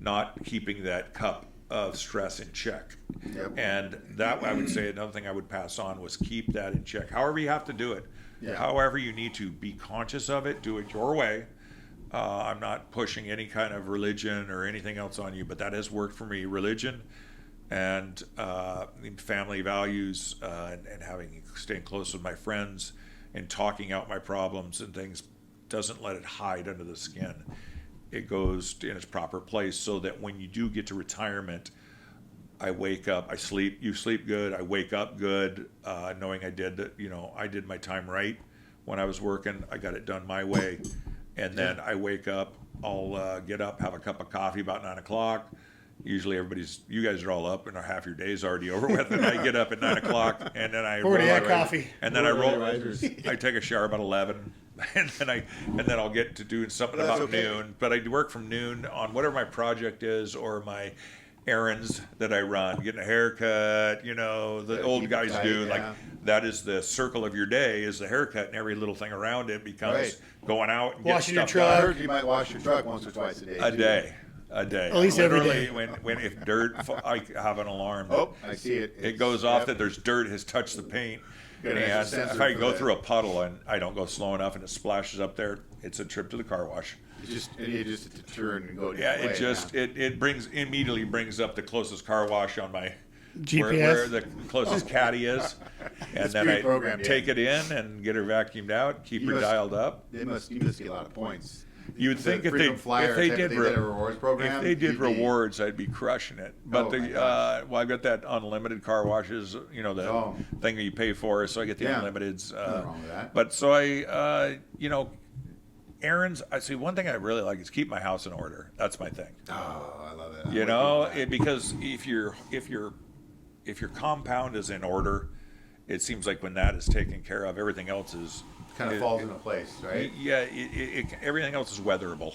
[SPEAKER 4] not keeping that cup of stress in check.
[SPEAKER 2] Yep.
[SPEAKER 4] And that, I would say, another thing I would pass on was keep that in check. However you have to do it,
[SPEAKER 2] Yeah.
[SPEAKER 4] however you need to be conscious of it, do it your way. I'm not pushing any kind of religion or anything else on you, but that has worked for me. Religion and family values and staying close with my friends and talking out my problems and things doesn't let it hide under the skin. It goes in its proper place so that when you do get to retirement, I wake up, you sleep good, I wake up good, knowing I did my time right when I was working. I got it done my way. And then I wake up, I'll get up, have a cup of coffee about 9 o'clock. Usually you guys are all up and half your day's already over with. And I get up at 9 o'clock and then I
[SPEAKER 1] Already
[SPEAKER 4] roll
[SPEAKER 1] had
[SPEAKER 4] out.
[SPEAKER 1] coffee.
[SPEAKER 4] And then I
[SPEAKER 2] Early
[SPEAKER 4] roll,
[SPEAKER 2] risers.
[SPEAKER 4] I take a shower about 11. And then I'll get to doing something
[SPEAKER 2] That's
[SPEAKER 4] about
[SPEAKER 2] okay.
[SPEAKER 4] noon. But I work from noon on whatever my project is or my errands that I run, getting a haircut, the old
[SPEAKER 2] keep it
[SPEAKER 4] guys
[SPEAKER 2] tight,
[SPEAKER 4] do.
[SPEAKER 2] yeah.
[SPEAKER 4] Like that is the circle of your day is the haircut, and every little thing around it becomes
[SPEAKER 2] Right.
[SPEAKER 4] going out and
[SPEAKER 1] Washing your
[SPEAKER 4] getting stuff
[SPEAKER 2] I
[SPEAKER 1] truck.
[SPEAKER 4] done.
[SPEAKER 2] heard you might wash your truck once or twice a day.
[SPEAKER 4] A
[SPEAKER 2] too.
[SPEAKER 4] day. At
[SPEAKER 1] least every
[SPEAKER 4] Literally,
[SPEAKER 1] day.
[SPEAKER 4] when if dirt, I have an alarm. That
[SPEAKER 2] Oh, I see it.
[SPEAKER 4] it goes off that there's dirt has touched the paint.
[SPEAKER 2] Got an
[SPEAKER 4] And
[SPEAKER 2] extra
[SPEAKER 4] if
[SPEAKER 2] sensor
[SPEAKER 4] I
[SPEAKER 2] for
[SPEAKER 4] go
[SPEAKER 2] that.
[SPEAKER 4] through a puddle and I don't go slow enough and it splashes up there, it's a trip to the car wash.
[SPEAKER 2] It just to turn and go. a
[SPEAKER 4] Yeah,
[SPEAKER 2] different
[SPEAKER 4] it
[SPEAKER 2] way,
[SPEAKER 4] just it immediately brings up the closest car wash on my
[SPEAKER 1] GPS.
[SPEAKER 4] where the closest caddy is, and then I
[SPEAKER 2] pre-programmed, yeah.
[SPEAKER 4] take it in and get her vacuumed out, keep
[SPEAKER 2] You
[SPEAKER 4] her
[SPEAKER 2] must-
[SPEAKER 4] dialed up.
[SPEAKER 2] You must get a lot of points.
[SPEAKER 4] You'd
[SPEAKER 2] The
[SPEAKER 4] think if
[SPEAKER 2] frequent flyer
[SPEAKER 4] they
[SPEAKER 2] type
[SPEAKER 4] did
[SPEAKER 2] of thing, that a rewards program,
[SPEAKER 4] if they did
[SPEAKER 2] you'd be-
[SPEAKER 4] rewards, I'd be crushing it. But
[SPEAKER 2] Oh, my gosh.
[SPEAKER 4] I've got that unlimited car washes, the
[SPEAKER 2] Oh.
[SPEAKER 4] thing that you pay for, so I get the
[SPEAKER 2] Yeah.
[SPEAKER 4] unlimiteds.
[SPEAKER 2] Nothing wrong with that.
[SPEAKER 4] But so errands. I see one thing I really like is keep my house in order. That's my thing.
[SPEAKER 2] Oh, I love it.
[SPEAKER 4] Because if your compound is in order, it seems like when that is taken care of, everything else is
[SPEAKER 2] kind of falls into place, right?
[SPEAKER 4] Yeah, everything else is weatherable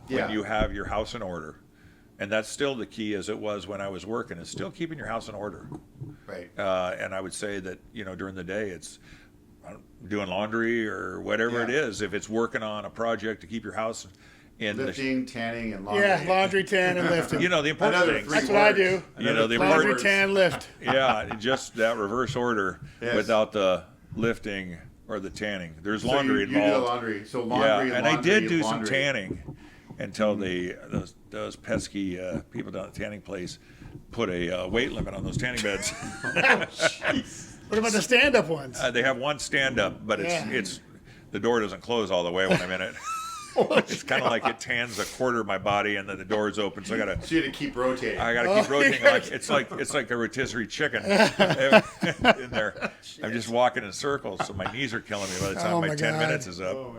[SPEAKER 2] Yeah.
[SPEAKER 4] when you have your house in order, and that's still the key as it was when I was working. Is still keeping your house in order,
[SPEAKER 2] Right.
[SPEAKER 4] and I would say that during the day it's doing laundry or whatever it
[SPEAKER 2] Yeah.
[SPEAKER 4] is. If it's working on a project to keep your house in
[SPEAKER 2] Lifting, tanning, and laundry.
[SPEAKER 1] Yeah, laundry, tan, and lifting.
[SPEAKER 4] the important
[SPEAKER 2] Another
[SPEAKER 4] things.
[SPEAKER 2] three
[SPEAKER 1] That's what I
[SPEAKER 2] words.
[SPEAKER 1] do.
[SPEAKER 2] Another
[SPEAKER 4] the
[SPEAKER 2] three
[SPEAKER 1] Laundry,
[SPEAKER 2] words.
[SPEAKER 1] tan, lift.
[SPEAKER 4] Yeah, just that reverse order
[SPEAKER 2] Yes.
[SPEAKER 4] without the lifting or the tanning. There's
[SPEAKER 2] So
[SPEAKER 4] laundry
[SPEAKER 2] you do the
[SPEAKER 4] involved.
[SPEAKER 2] laundry. So laundry.
[SPEAKER 4] Yeah, and I did do some
[SPEAKER 2] laundry.
[SPEAKER 4] tanning until those pesky people down at the tanning place put a weight limit on those tanning beds.
[SPEAKER 1] What about the stand-up ones?
[SPEAKER 4] They have one stand up, but
[SPEAKER 1] Yeah.
[SPEAKER 4] it's the door doesn't close all the way when I'm in it. It's kind of like it tans a quarter of my body, and then the door's open, so I gotta
[SPEAKER 2] So you had to keep rotating.
[SPEAKER 4] I gotta keep rotating. It's like a rotisserie chicken in there. I'm just walking in circles, so my knees are killing me by the time
[SPEAKER 1] Oh
[SPEAKER 4] my
[SPEAKER 1] my
[SPEAKER 4] 10
[SPEAKER 1] God.
[SPEAKER 4] minutes is up.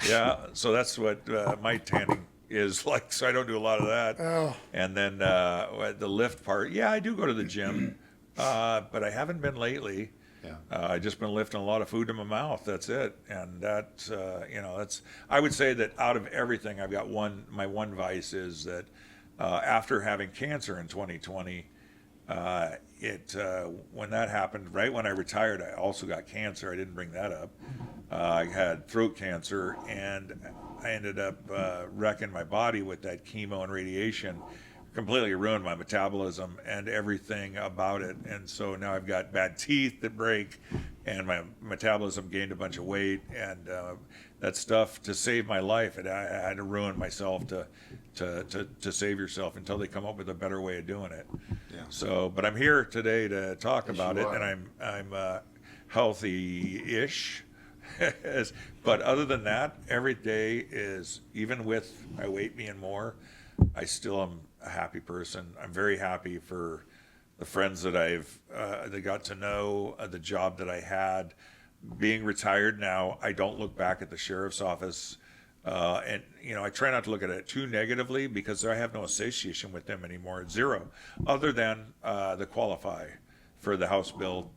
[SPEAKER 4] Yeah, so that's what my tanning is like. So I don't do a lot of that.
[SPEAKER 1] Oh.
[SPEAKER 4] And then the lift part, yeah, I do go to the gym, but I haven't been lately.
[SPEAKER 2] Yeah.
[SPEAKER 4] I just been lifting a lot of food in my mouth. That's it, and that's that's. I would say that out of everything, I've got my one vice is that after having cancer in 2020, when that happened, right when I retired, I also got cancer. I didn't bring that up. I had throat cancer, and I ended up wrecking my body with that chemo and radiation. Completely ruined my metabolism and everything about it. And so now I've got bad teeth that break, and my metabolism gained a bunch of weight, and that stuff to save my life. And I had to ruin myself to save yourself until they come up with a better way of doing it.
[SPEAKER 2] Yeah.
[SPEAKER 4] So, but I'm here today to talk about
[SPEAKER 2] you
[SPEAKER 4] it,
[SPEAKER 2] are.
[SPEAKER 4] and I'm healthy-ish. But other than that, every day is, even with my weight being more, I still am a happy person. I'm very happy for the friends that I've that got to know, the job that I had. Being retired now, I don't look back at the sheriff's office, and I try not to look at it too negatively because I have no association with them anymore. Zero, other than the qualify for the House Bill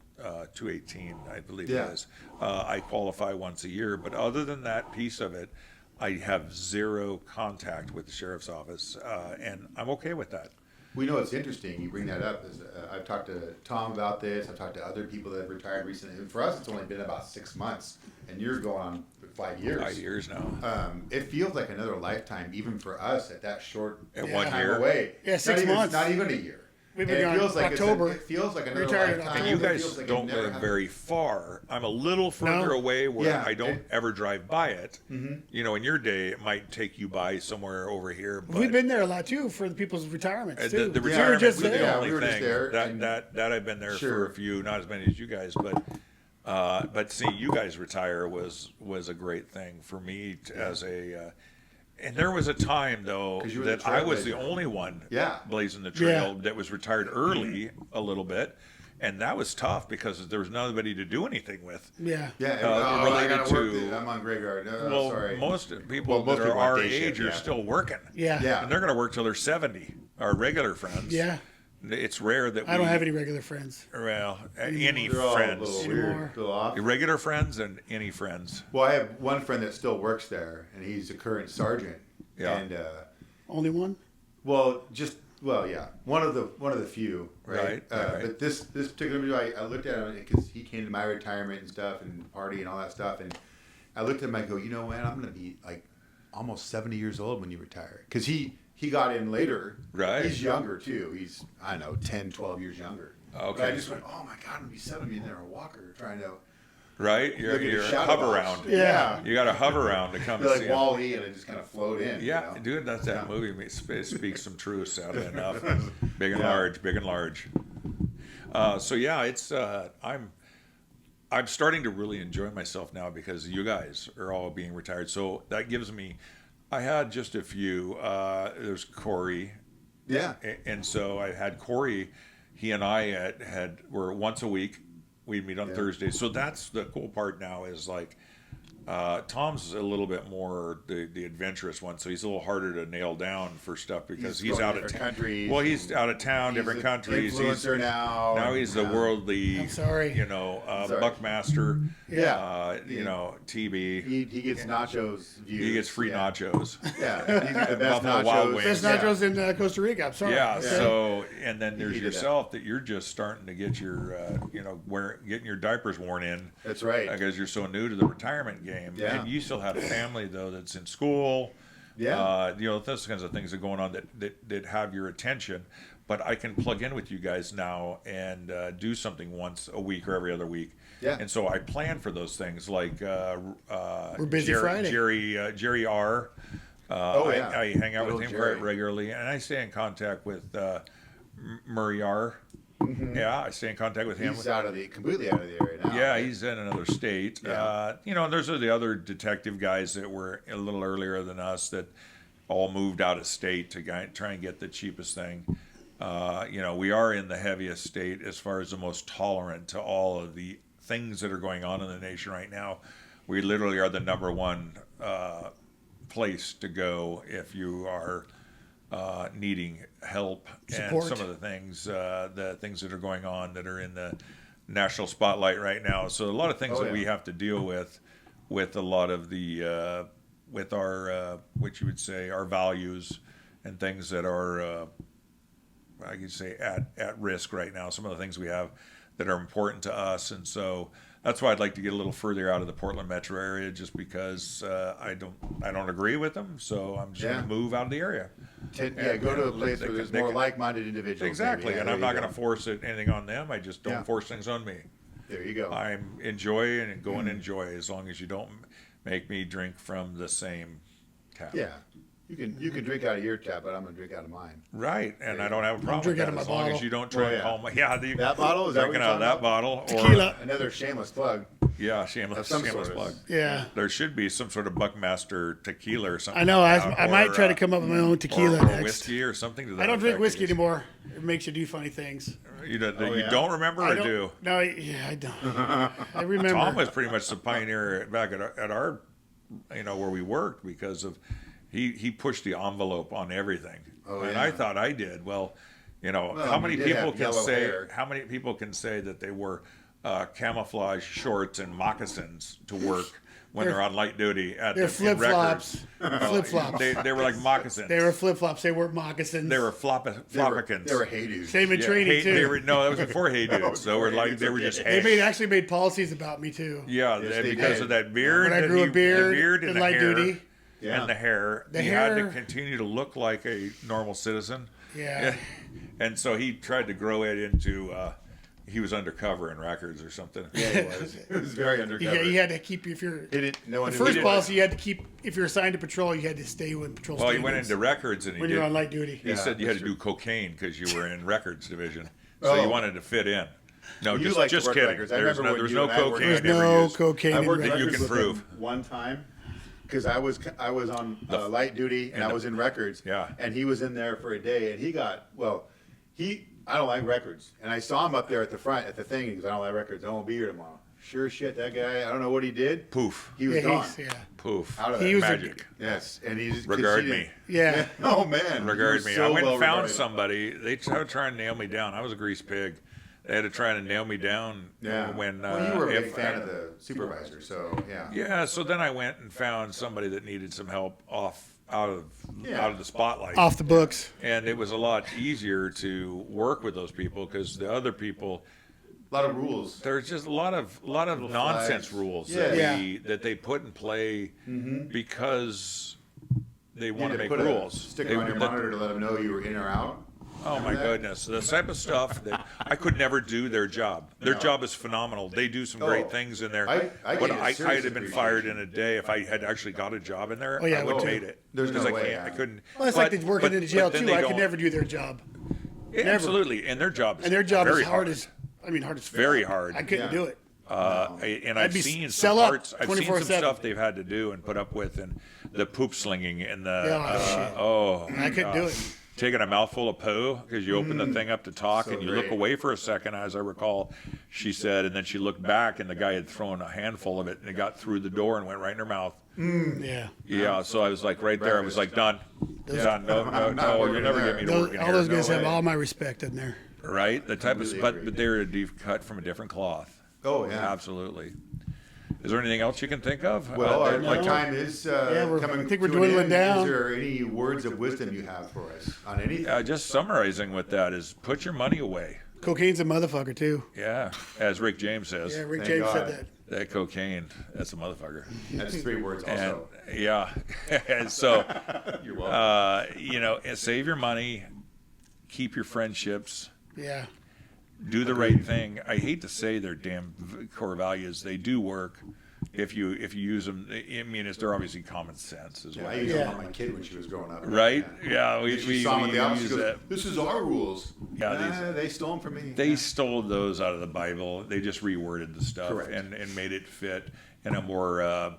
[SPEAKER 4] 218, I believe
[SPEAKER 2] Yeah.
[SPEAKER 4] it is. I qualify once a year, but other than that piece of it, I have zero contact with the sheriff's office, and I'm okay with that.
[SPEAKER 2] We know it's interesting. You bring that up. I've talked to Tom about this. I've talked to other people that have retired recently. And for us, it's only been about 6 months, and you're going on for 5 years.
[SPEAKER 4] 5 years now.
[SPEAKER 2] It feels like another lifetime, even for us, at that short
[SPEAKER 4] At
[SPEAKER 1] one
[SPEAKER 2] time
[SPEAKER 4] year?
[SPEAKER 2] away.
[SPEAKER 1] Yeah, 6 months.
[SPEAKER 2] Not even a year.
[SPEAKER 1] We've
[SPEAKER 2] And
[SPEAKER 1] been
[SPEAKER 2] it
[SPEAKER 1] gone
[SPEAKER 2] feels like
[SPEAKER 1] October.
[SPEAKER 2] it feels like another
[SPEAKER 1] Retired in
[SPEAKER 2] lifetime.
[SPEAKER 1] October.
[SPEAKER 4] You
[SPEAKER 2] It
[SPEAKER 4] guys
[SPEAKER 2] feels like it
[SPEAKER 4] don't
[SPEAKER 2] never
[SPEAKER 4] live
[SPEAKER 2] happened.
[SPEAKER 4] very far. I'm a little further
[SPEAKER 1] No.
[SPEAKER 4] away where
[SPEAKER 2] Yeah,
[SPEAKER 4] I don't ever drive by it. In your day, it might take you by somewhere over here. But
[SPEAKER 1] We've been there a lot too for the people's retirements
[SPEAKER 4] the
[SPEAKER 1] too. We were
[SPEAKER 4] retirement
[SPEAKER 1] just
[SPEAKER 4] was the
[SPEAKER 1] there.
[SPEAKER 4] only
[SPEAKER 2] we were just
[SPEAKER 4] thing
[SPEAKER 2] there,
[SPEAKER 4] that,
[SPEAKER 2] and-
[SPEAKER 4] that I've been there
[SPEAKER 2] Sure.
[SPEAKER 4] for a few, not as many as you guys, but seeing you guys retire was a great thing for me as a. And there was a time though
[SPEAKER 2] 'Cause you were the
[SPEAKER 4] that I was the
[SPEAKER 2] trailblazer.
[SPEAKER 4] only one
[SPEAKER 2] Yeah.
[SPEAKER 4] blazing the trail
[SPEAKER 1] Yeah.
[SPEAKER 4] that was retired early a little bit, and that was tough because there was nobody to do anything with.
[SPEAKER 1] Yeah.
[SPEAKER 2] Yeah, I
[SPEAKER 4] related
[SPEAKER 2] gotta work.
[SPEAKER 4] to-
[SPEAKER 2] I'm on graveyard. No,
[SPEAKER 4] Well,
[SPEAKER 2] sorry.
[SPEAKER 4] most people
[SPEAKER 2] Well, most
[SPEAKER 4] that are
[SPEAKER 2] people on
[SPEAKER 4] our
[SPEAKER 2] day shift,
[SPEAKER 4] age are
[SPEAKER 2] yeah.
[SPEAKER 4] still working.
[SPEAKER 1] Yeah.
[SPEAKER 2] Yeah.
[SPEAKER 4] And they're going to work till they're 70. Our regular friends.
[SPEAKER 1] Yeah.
[SPEAKER 4] It's rare that
[SPEAKER 1] I don't have any regular friends.
[SPEAKER 4] Well, any
[SPEAKER 2] They're all a
[SPEAKER 4] friends.
[SPEAKER 2] little
[SPEAKER 1] Anymore.
[SPEAKER 2] weird, a little off.
[SPEAKER 4] Irregular friends and any friends.
[SPEAKER 2] Well, I have one friend that still works there, and he's a current sergeant.
[SPEAKER 4] Yeah.
[SPEAKER 2] And
[SPEAKER 1] Only one?
[SPEAKER 2] well, just Well, yeah, one of the few, right?
[SPEAKER 4] Right.
[SPEAKER 2] But this particular video, I looked at him because he came to my retirement and stuff and party and all that stuff, and I looked at him. I go, you know, man, I'm gonna be like almost 70 years old when you retire, because he got in later.
[SPEAKER 4] Right.
[SPEAKER 2] He's younger too. He's, I don't know, 10, 12 years younger.
[SPEAKER 4] Okay.
[SPEAKER 2] But I just went, oh my God, I'm gonna be 70 in there, a walker, trying to
[SPEAKER 4] Right?
[SPEAKER 2] look at
[SPEAKER 4] You're
[SPEAKER 2] his
[SPEAKER 4] a
[SPEAKER 2] shadow
[SPEAKER 4] hover
[SPEAKER 2] box.
[SPEAKER 4] round.
[SPEAKER 1] Yeah.
[SPEAKER 4] You got to hover around to come
[SPEAKER 2] Be like
[SPEAKER 4] see 'em.
[SPEAKER 2] Wall-E, and I just kind of float in.
[SPEAKER 4] Yeah,
[SPEAKER 2] you know?
[SPEAKER 4] dude, that's that
[SPEAKER 2] Yeah.
[SPEAKER 4] movie. Speaks some truth, sadly enough. Big and
[SPEAKER 2] Yeah.
[SPEAKER 4] large, big and large. So yeah, it's I'm starting to really enjoy myself now because you guys are all being retired. So that gives me. I had just a few. There's Corey,
[SPEAKER 2] Yeah.
[SPEAKER 4] and so I had Corey. He and I were once a week. We'd meet on Thursday. So that's the cool part now is like Tom's a little bit more the adventurous one, so he's a little harder to nail down for stuff because he's
[SPEAKER 2] going
[SPEAKER 4] out
[SPEAKER 2] to
[SPEAKER 4] of
[SPEAKER 2] different
[SPEAKER 4] town.
[SPEAKER 2] countries.
[SPEAKER 4] Well, he's out of town,
[SPEAKER 2] He's
[SPEAKER 4] different
[SPEAKER 2] an
[SPEAKER 4] countries.
[SPEAKER 2] influencer now.
[SPEAKER 4] Now he's the
[SPEAKER 2] Yeah.
[SPEAKER 4] worldly.
[SPEAKER 1] I'm sorry.
[SPEAKER 4] You know,
[SPEAKER 2] Sorry.
[SPEAKER 4] Buckmaster.
[SPEAKER 1] Yeah.
[SPEAKER 4] You know, TB.
[SPEAKER 2] He gets nachos views.
[SPEAKER 4] He gets free
[SPEAKER 2] yeah.
[SPEAKER 4] nachos.
[SPEAKER 2] Yeah, he's the best
[SPEAKER 4] Buffalo Wild
[SPEAKER 2] nachos.
[SPEAKER 4] Wings.
[SPEAKER 1] Best
[SPEAKER 2] Yeah.
[SPEAKER 1] nachos in Costa Rica. I'm sorry.
[SPEAKER 4] Yeah,
[SPEAKER 1] Okay.
[SPEAKER 4] so and then there's
[SPEAKER 2] He did that.
[SPEAKER 4] yourself that you're just starting to get your getting your diapers worn in
[SPEAKER 2] That's right.
[SPEAKER 4] because you're so new to the retirement game.
[SPEAKER 2] Yeah.
[SPEAKER 4] And you still have family though that's in school.
[SPEAKER 2] Yeah.
[SPEAKER 4] You know, those kinds of things are going on that have your attention. But I can plug in with you guys now and do something once a week or every other week.
[SPEAKER 2] Yeah.
[SPEAKER 4] And so I plan for those things like
[SPEAKER 1] We're busy Friday.
[SPEAKER 4] Jerry R.
[SPEAKER 2] Oh, yeah.
[SPEAKER 4] I hang out
[SPEAKER 2] Good
[SPEAKER 4] with
[SPEAKER 2] old
[SPEAKER 4] him
[SPEAKER 2] Jerry.
[SPEAKER 4] quite regularly, and I stay in contact with Murray R. Yeah, I stay in contact with him.
[SPEAKER 2] He's completely out of the area now.
[SPEAKER 4] Yeah, he's in another state.
[SPEAKER 2] Yeah.
[SPEAKER 4] You know, there's the other detective guys that were a little earlier than us that all moved out of state to try and get the cheapest thing. You know, we are in the heaviest state as far as the most tolerant to all of the things that are going on in the nation right now. We literally are the number one place to go if you are needing help
[SPEAKER 1] Support.
[SPEAKER 4] and some of the things that are going on that are in the national spotlight right now. So a lot of things
[SPEAKER 2] Oh,
[SPEAKER 4] that we
[SPEAKER 2] yeah.
[SPEAKER 4] have to deal with a lot of the with our what you would say our values and things that are I could say at risk right now. Some of the things we have that are important to us, and so that's why I'd like to get a little further out of the Portland metro area, just because I don't agree with them. So I'm just
[SPEAKER 2] Yeah.
[SPEAKER 4] going to move out of the area.
[SPEAKER 2] Go to a place where there's
[SPEAKER 4] they
[SPEAKER 2] more
[SPEAKER 4] can-
[SPEAKER 2] like-minded individuals.
[SPEAKER 4] Exactly,
[SPEAKER 2] maybe. Yeah,
[SPEAKER 4] and
[SPEAKER 2] there
[SPEAKER 4] I'm
[SPEAKER 2] you
[SPEAKER 4] not
[SPEAKER 2] go.
[SPEAKER 4] going to force anything on them. I just don't
[SPEAKER 2] Yeah.
[SPEAKER 4] force things on me.
[SPEAKER 2] There you go.
[SPEAKER 4] I'm enjoying and go and enjoy as long as you don't make me drink from the same tap.
[SPEAKER 2] Yeah, you can drink out of your tap, but I'm gonna drink out of mine.
[SPEAKER 4] Right, and I don't have a problem with
[SPEAKER 1] drinking
[SPEAKER 4] that
[SPEAKER 1] out of
[SPEAKER 4] as
[SPEAKER 1] my
[SPEAKER 4] long
[SPEAKER 1] bottle.
[SPEAKER 4] as you don't try
[SPEAKER 2] Well,
[SPEAKER 4] and
[SPEAKER 2] yeah.
[SPEAKER 4] call my
[SPEAKER 2] That bottle? Is that what
[SPEAKER 4] drinking
[SPEAKER 2] you're
[SPEAKER 4] out of that
[SPEAKER 2] talking
[SPEAKER 4] bottle or
[SPEAKER 1] Tequila.
[SPEAKER 2] Another shameless plug.
[SPEAKER 4] yeah, shameless
[SPEAKER 2] Of some
[SPEAKER 4] shameless
[SPEAKER 2] sort.
[SPEAKER 4] plug.
[SPEAKER 1] Yeah.
[SPEAKER 4] There should be some sort of Buckmaster tequila or something.
[SPEAKER 1] I know.
[SPEAKER 4] like
[SPEAKER 1] I
[SPEAKER 4] that,
[SPEAKER 1] might
[SPEAKER 4] or,
[SPEAKER 1] try to come up with my own tequila
[SPEAKER 4] or
[SPEAKER 1] next.
[SPEAKER 4] whiskey or something. To that
[SPEAKER 1] I don't drink
[SPEAKER 4] effect.
[SPEAKER 1] whiskey anymore. It makes you do funny things.
[SPEAKER 4] You don't,
[SPEAKER 2] Oh,
[SPEAKER 4] you
[SPEAKER 2] yeah?
[SPEAKER 4] don't remember
[SPEAKER 1] I
[SPEAKER 4] or
[SPEAKER 1] don't,
[SPEAKER 4] do?
[SPEAKER 1] No, yeah, I don't. I remember.
[SPEAKER 4] Tom was pretty much the pioneer back at our, where we worked because of he pushed the envelope on everything,
[SPEAKER 2] Oh,
[SPEAKER 4] and
[SPEAKER 2] yeah.
[SPEAKER 4] I thought I did. Well,
[SPEAKER 2] Well,
[SPEAKER 4] how many
[SPEAKER 2] you did
[SPEAKER 4] people
[SPEAKER 2] have
[SPEAKER 4] can
[SPEAKER 2] yellow
[SPEAKER 4] say
[SPEAKER 2] hair.
[SPEAKER 4] how many people can say that they wore camouflage shorts and moccasins to work when they're on light duty at
[SPEAKER 1] They're
[SPEAKER 4] the
[SPEAKER 1] flip
[SPEAKER 4] in records?
[SPEAKER 1] flops. Flip flops.
[SPEAKER 4] They were like moccasins.
[SPEAKER 1] They were flip flops. They weren't moccasins.
[SPEAKER 4] They were
[SPEAKER 2] They were
[SPEAKER 4] floppicans.
[SPEAKER 2] hey dudes.
[SPEAKER 1] Same in
[SPEAKER 4] Yeah,
[SPEAKER 1] training
[SPEAKER 4] hey,
[SPEAKER 1] too.
[SPEAKER 4] no, that was before Hey Dudes.
[SPEAKER 2] Oh,
[SPEAKER 4] So we're
[SPEAKER 2] Hey
[SPEAKER 4] like
[SPEAKER 2] Dudes,
[SPEAKER 4] they were
[SPEAKER 2] okay.
[SPEAKER 4] just
[SPEAKER 1] They
[SPEAKER 4] hey.
[SPEAKER 1] actually made policies about me too.
[SPEAKER 4] Yeah,
[SPEAKER 2] Yes, they
[SPEAKER 4] because
[SPEAKER 2] did.
[SPEAKER 4] of that beard.
[SPEAKER 1] When I
[SPEAKER 4] that
[SPEAKER 1] grew a
[SPEAKER 4] the
[SPEAKER 1] beard
[SPEAKER 4] and
[SPEAKER 1] in
[SPEAKER 4] the
[SPEAKER 1] light
[SPEAKER 4] hair,
[SPEAKER 1] duty.
[SPEAKER 2] Yeah.
[SPEAKER 4] and the hair.
[SPEAKER 1] The
[SPEAKER 4] he had to
[SPEAKER 1] hair-
[SPEAKER 4] continue to look like a normal citizen.
[SPEAKER 1] Yeah.
[SPEAKER 4] And so he tried to grow it into. He was undercover in records or something.
[SPEAKER 2] Yeah, it was. It was very undercover.
[SPEAKER 1] Yeah, you had to keep if you're.
[SPEAKER 2] He didn't. No one
[SPEAKER 1] The
[SPEAKER 2] knew
[SPEAKER 1] first
[SPEAKER 2] he
[SPEAKER 1] policy you had to keep if you're assigned to patrol, you had to stay with patrol.
[SPEAKER 4] Well, he went
[SPEAKER 1] standards
[SPEAKER 4] into records and he
[SPEAKER 1] when
[SPEAKER 4] did.
[SPEAKER 1] you're on light duty.
[SPEAKER 4] He
[SPEAKER 2] Yeah,
[SPEAKER 4] said you had
[SPEAKER 2] that's
[SPEAKER 4] to do cocaine because you were in records division. So
[SPEAKER 2] Oh.
[SPEAKER 4] you wanted to fit in. No,
[SPEAKER 2] You
[SPEAKER 4] just
[SPEAKER 2] like to
[SPEAKER 4] just
[SPEAKER 2] work
[SPEAKER 4] kidding.
[SPEAKER 2] records. I
[SPEAKER 4] There's
[SPEAKER 2] remember
[SPEAKER 4] no,
[SPEAKER 2] when
[SPEAKER 4] there's
[SPEAKER 2] you
[SPEAKER 4] no
[SPEAKER 2] and I worked
[SPEAKER 4] cocaine.
[SPEAKER 1] There's
[SPEAKER 2] records.
[SPEAKER 1] no
[SPEAKER 4] ever used.
[SPEAKER 1] cocaine.
[SPEAKER 2] I
[SPEAKER 1] in
[SPEAKER 2] worked
[SPEAKER 4] That you
[SPEAKER 1] records.
[SPEAKER 4] can
[SPEAKER 2] records with
[SPEAKER 4] prove.
[SPEAKER 2] him one time because I was on light duty and I was in records.
[SPEAKER 4] Yeah.
[SPEAKER 2] And he was in there for a day and he got I don't like records and I saw him up there at the front at the thing. He goes, I don't like records. I won't be here tomorrow. Sure shit, that guy. I don't know what he did.
[SPEAKER 4] Poof,
[SPEAKER 2] He was
[SPEAKER 1] Yeah,
[SPEAKER 2] gone.
[SPEAKER 1] yeah.
[SPEAKER 4] poof.
[SPEAKER 2] Out of
[SPEAKER 1] He
[SPEAKER 2] that.
[SPEAKER 1] was a-
[SPEAKER 4] Magic.
[SPEAKER 2] Yes, and he's 'cause
[SPEAKER 4] Regard
[SPEAKER 2] he
[SPEAKER 4] me.
[SPEAKER 2] didn't-
[SPEAKER 1] Yeah.
[SPEAKER 2] Oh man. he
[SPEAKER 4] Regard
[SPEAKER 2] was
[SPEAKER 4] me.
[SPEAKER 2] so
[SPEAKER 4] I went
[SPEAKER 2] well
[SPEAKER 4] and found
[SPEAKER 2] regarded.
[SPEAKER 4] somebody. They tried to try and nail me down. I was a grease pig. They had to try and nail me down.
[SPEAKER 2] Yeah.
[SPEAKER 4] When
[SPEAKER 2] well, you were a big
[SPEAKER 4] if-
[SPEAKER 2] fan of the supervisor, so yeah.
[SPEAKER 4] Yeah. So then I went and found somebody that needed some help off out of the spotlight.
[SPEAKER 1] Off the books.
[SPEAKER 4] And it was a lot easier to work with those people because the other people,
[SPEAKER 2] A lot of rules.
[SPEAKER 4] there's just a lot of nonsense
[SPEAKER 2] flags.
[SPEAKER 4] rules
[SPEAKER 2] Yeah.
[SPEAKER 4] that they put in play because they want to
[SPEAKER 2] Need
[SPEAKER 4] make
[SPEAKER 2] put a
[SPEAKER 4] rules.
[SPEAKER 2] sticker on your monitor to let them know you were in or out.
[SPEAKER 4] Oh my
[SPEAKER 2] Remember that?
[SPEAKER 4] goodness, the type of stuff that I could never do their job. Their job is phenomenal. They do some great
[SPEAKER 2] Oh.
[SPEAKER 4] things in there.
[SPEAKER 2] I
[SPEAKER 4] But
[SPEAKER 2] get a serious
[SPEAKER 4] I'd have been fired in
[SPEAKER 2] appreciation.
[SPEAKER 4] a day if I had actually got a job in there.
[SPEAKER 1] Oh, yeah,
[SPEAKER 4] I would
[SPEAKER 1] me
[SPEAKER 4] have
[SPEAKER 1] too.
[SPEAKER 4] made it.
[SPEAKER 2] There's no
[SPEAKER 4] Because
[SPEAKER 2] way,
[SPEAKER 4] I
[SPEAKER 2] yeah.
[SPEAKER 4] couldn't.
[SPEAKER 1] Well, it's like they're working in the jail
[SPEAKER 4] then
[SPEAKER 1] too.
[SPEAKER 4] they
[SPEAKER 1] I could
[SPEAKER 4] don't-
[SPEAKER 1] never do their job.
[SPEAKER 4] Yeah,
[SPEAKER 1] never.
[SPEAKER 4] absolutely, and their job is
[SPEAKER 1] And their job
[SPEAKER 4] very
[SPEAKER 1] is hard as
[SPEAKER 4] Very hard.
[SPEAKER 1] I couldn't
[SPEAKER 2] Yeah.
[SPEAKER 1] do it.
[SPEAKER 4] And
[SPEAKER 1] I'd
[SPEAKER 4] I've
[SPEAKER 1] be
[SPEAKER 4] seen
[SPEAKER 1] sell
[SPEAKER 4] some
[SPEAKER 1] up
[SPEAKER 4] parts. I've seen some
[SPEAKER 1] 24/7.
[SPEAKER 4] stuff they've had to do and put up with, and the poop slinging and the
[SPEAKER 1] shit. I couldn't do it.
[SPEAKER 4] taking a mouthful of poo because you open the thing up to talk
[SPEAKER 2] So
[SPEAKER 4] and you look
[SPEAKER 2] great.
[SPEAKER 4] away for a second, as I recall, she said, and then she looked back and the guy had thrown a handful of it and it got through the door and went right in her mouth.
[SPEAKER 1] Yeah.
[SPEAKER 4] Yeah, so I was like right there. I was like done. Done. No,
[SPEAKER 2] Not
[SPEAKER 4] you'll
[SPEAKER 2] working
[SPEAKER 4] never
[SPEAKER 2] there.
[SPEAKER 4] get me to
[SPEAKER 1] Those,
[SPEAKER 4] work in
[SPEAKER 1] all
[SPEAKER 4] here.
[SPEAKER 1] those
[SPEAKER 4] No
[SPEAKER 1] guys have
[SPEAKER 4] way.
[SPEAKER 1] all my respect in there.
[SPEAKER 4] Right? The type of,
[SPEAKER 2] Completely agree.
[SPEAKER 4] but they're cut from a different cloth.
[SPEAKER 2] Oh, yeah.
[SPEAKER 4] Absolutely. Is there anything else you can think of?
[SPEAKER 2] Well, our
[SPEAKER 1] No.
[SPEAKER 2] time is
[SPEAKER 1] we're-
[SPEAKER 2] coming.
[SPEAKER 1] I think we're
[SPEAKER 2] to an
[SPEAKER 1] dwindling
[SPEAKER 2] end.
[SPEAKER 1] down.
[SPEAKER 2] Is there any words of wisdom you have for us on anything?
[SPEAKER 4] Just summarizing with that is put your money away.
[SPEAKER 1] Cocaine's a motherfucker too.
[SPEAKER 4] Yeah, as Rick James says,
[SPEAKER 1] Yeah, Rick
[SPEAKER 2] Thank
[SPEAKER 1] James said
[SPEAKER 2] God.
[SPEAKER 1] that.
[SPEAKER 4] that cocaine, that's a motherfucker.
[SPEAKER 2] That's 3 words
[SPEAKER 4] And
[SPEAKER 2] also.
[SPEAKER 4] yeah, and so
[SPEAKER 2] You're welcome.
[SPEAKER 4] and save your money, keep your friendships,
[SPEAKER 1] Yeah.
[SPEAKER 4] do the right thing. I hate to say their damn core values; they do work if you use them. I mean, they're obviously common sense as
[SPEAKER 2] Yeah,
[SPEAKER 4] well.
[SPEAKER 2] I used
[SPEAKER 1] Yeah.
[SPEAKER 2] them on my kid when she was growing up.
[SPEAKER 4] Right? Yeah,
[SPEAKER 2] She saw them at the office. She
[SPEAKER 4] use
[SPEAKER 2] goes,
[SPEAKER 4] that.
[SPEAKER 2] "This is our rules."
[SPEAKER 4] Yeah,
[SPEAKER 2] Nah, they stole them from me.
[SPEAKER 4] They stole those out of the Bible. They just reworded the stuff
[SPEAKER 2] Correct.
[SPEAKER 4] and made it fit in a more, a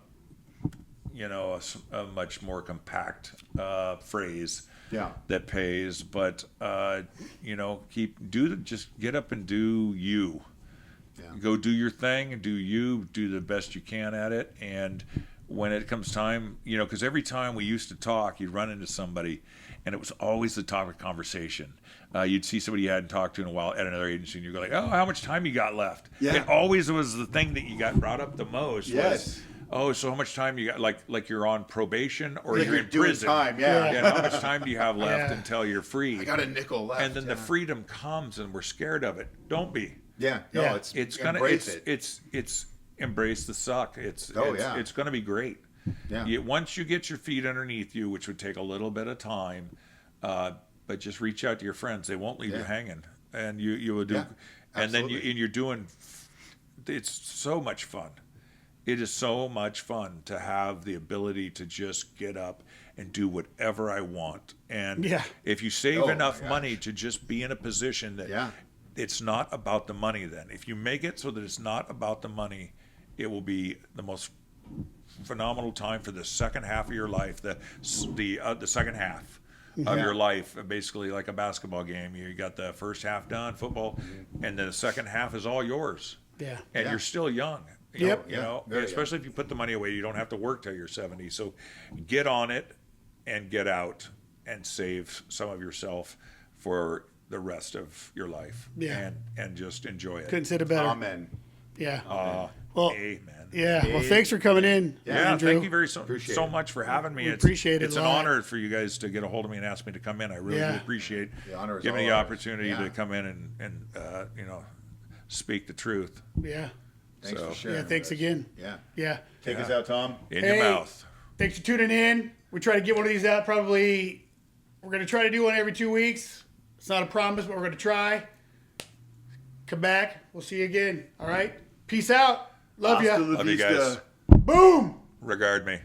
[SPEAKER 4] much more compact phrase
[SPEAKER 2] Yeah.
[SPEAKER 4] that pays. But just get up and do you.
[SPEAKER 2] Yeah.
[SPEAKER 4] Go do your thing and do you. Do the best you can at it. And when it comes time, because every time we used to talk, you'd run into somebody, and it was always the topic of conversation. You'd see somebody you hadn't talked to in a while at another agency, and you'd go like, "Oh, how much time you got left?"
[SPEAKER 2] Yeah.
[SPEAKER 4] It always was the thing that you got brought up the most.
[SPEAKER 2] Yes.
[SPEAKER 4] Was, oh, so how much time you got? Like you're on probation or
[SPEAKER 2] Like
[SPEAKER 4] you're
[SPEAKER 2] you're
[SPEAKER 4] in
[SPEAKER 2] doing
[SPEAKER 4] prison.
[SPEAKER 2] time, yeah.
[SPEAKER 4] And how much time do you have left
[SPEAKER 1] Yeah.
[SPEAKER 4] until you're free?
[SPEAKER 2] I got a nickel left.
[SPEAKER 4] and then the
[SPEAKER 2] yeah.
[SPEAKER 4] freedom comes, and we're scared of it. Don't be.
[SPEAKER 2] Yeah. No,
[SPEAKER 1] Yeah.
[SPEAKER 4] It's gonna
[SPEAKER 2] embrace
[SPEAKER 4] it's embrace the suck. It's gonna be great.
[SPEAKER 2] Yeah.
[SPEAKER 4] Once you get your feet underneath you, which would take a little bit of time, but just reach out to your friends. They won't leave you
[SPEAKER 2] Yeah.
[SPEAKER 4] hanging, and you will do.
[SPEAKER 2] Yeah,
[SPEAKER 4] and then
[SPEAKER 2] absolutely.
[SPEAKER 4] you're doing. It's so much fun. It is so much fun to have the ability to just get up and do whatever I want. And
[SPEAKER 1] Yeah.
[SPEAKER 4] if you save
[SPEAKER 2] Oh,
[SPEAKER 4] enough
[SPEAKER 2] my
[SPEAKER 4] money
[SPEAKER 2] gosh.
[SPEAKER 4] to just be in a position that
[SPEAKER 2] Yeah.
[SPEAKER 4] it's not about the money, then if you make it so that it's not about the money, it will be the most phenomenal time for the second half of your life. The second half of your life, basically like a basketball game. You got the first half done, football, and then the second half is all yours.
[SPEAKER 1] Yeah.
[SPEAKER 4] And
[SPEAKER 2] Yeah.
[SPEAKER 4] you're still young.
[SPEAKER 1] Yep.
[SPEAKER 2] Very
[SPEAKER 4] Especially if you put the money away, you don't have to work till you're 70. So get on it and get out and save some of yourself for the rest of your life.
[SPEAKER 1] Yeah.
[SPEAKER 4] And just enjoy it.
[SPEAKER 1] Couldn't say it better.
[SPEAKER 2] Amen.
[SPEAKER 1] Yeah.
[SPEAKER 4] Uh,
[SPEAKER 1] Well,
[SPEAKER 4] amen.
[SPEAKER 1] Yeah. Well, thanks for coming in,
[SPEAKER 4] Yeah,
[SPEAKER 1] Andrew.
[SPEAKER 4] thank you
[SPEAKER 2] Appreciate
[SPEAKER 4] so
[SPEAKER 2] it.
[SPEAKER 4] much for having me.
[SPEAKER 1] We appreciate it
[SPEAKER 4] It's
[SPEAKER 1] a
[SPEAKER 4] an
[SPEAKER 1] lot.
[SPEAKER 4] honor for you guys to get a hold of me and ask me to come in. I really
[SPEAKER 1] Yeah.
[SPEAKER 4] do appreciate
[SPEAKER 2] The honor is
[SPEAKER 4] giving me
[SPEAKER 2] all
[SPEAKER 4] the
[SPEAKER 2] ours.
[SPEAKER 4] opportunity
[SPEAKER 2] Yeah.
[SPEAKER 4] to come in and speak the truth.
[SPEAKER 1] Yeah.
[SPEAKER 2] Thanks
[SPEAKER 4] So-
[SPEAKER 2] for sharing.
[SPEAKER 1] Yeah. Thanks
[SPEAKER 2] with us.
[SPEAKER 1] again.
[SPEAKER 2] Yeah.
[SPEAKER 1] Yeah.
[SPEAKER 2] Take us out, Tom.
[SPEAKER 4] In
[SPEAKER 1] Hey.
[SPEAKER 4] your mouth.
[SPEAKER 1] Thanks for tuning in. We try to get one of these out probably. We're going to try to do one every 2 weeks. It's not a promise, but we're going to try. Come back. We'll see you again. All right. Peace out. Love
[SPEAKER 2] Hasta
[SPEAKER 1] ya.
[SPEAKER 2] la
[SPEAKER 4] Love you
[SPEAKER 2] vista.
[SPEAKER 4] guys.
[SPEAKER 1] Boom.
[SPEAKER 4] Regard me.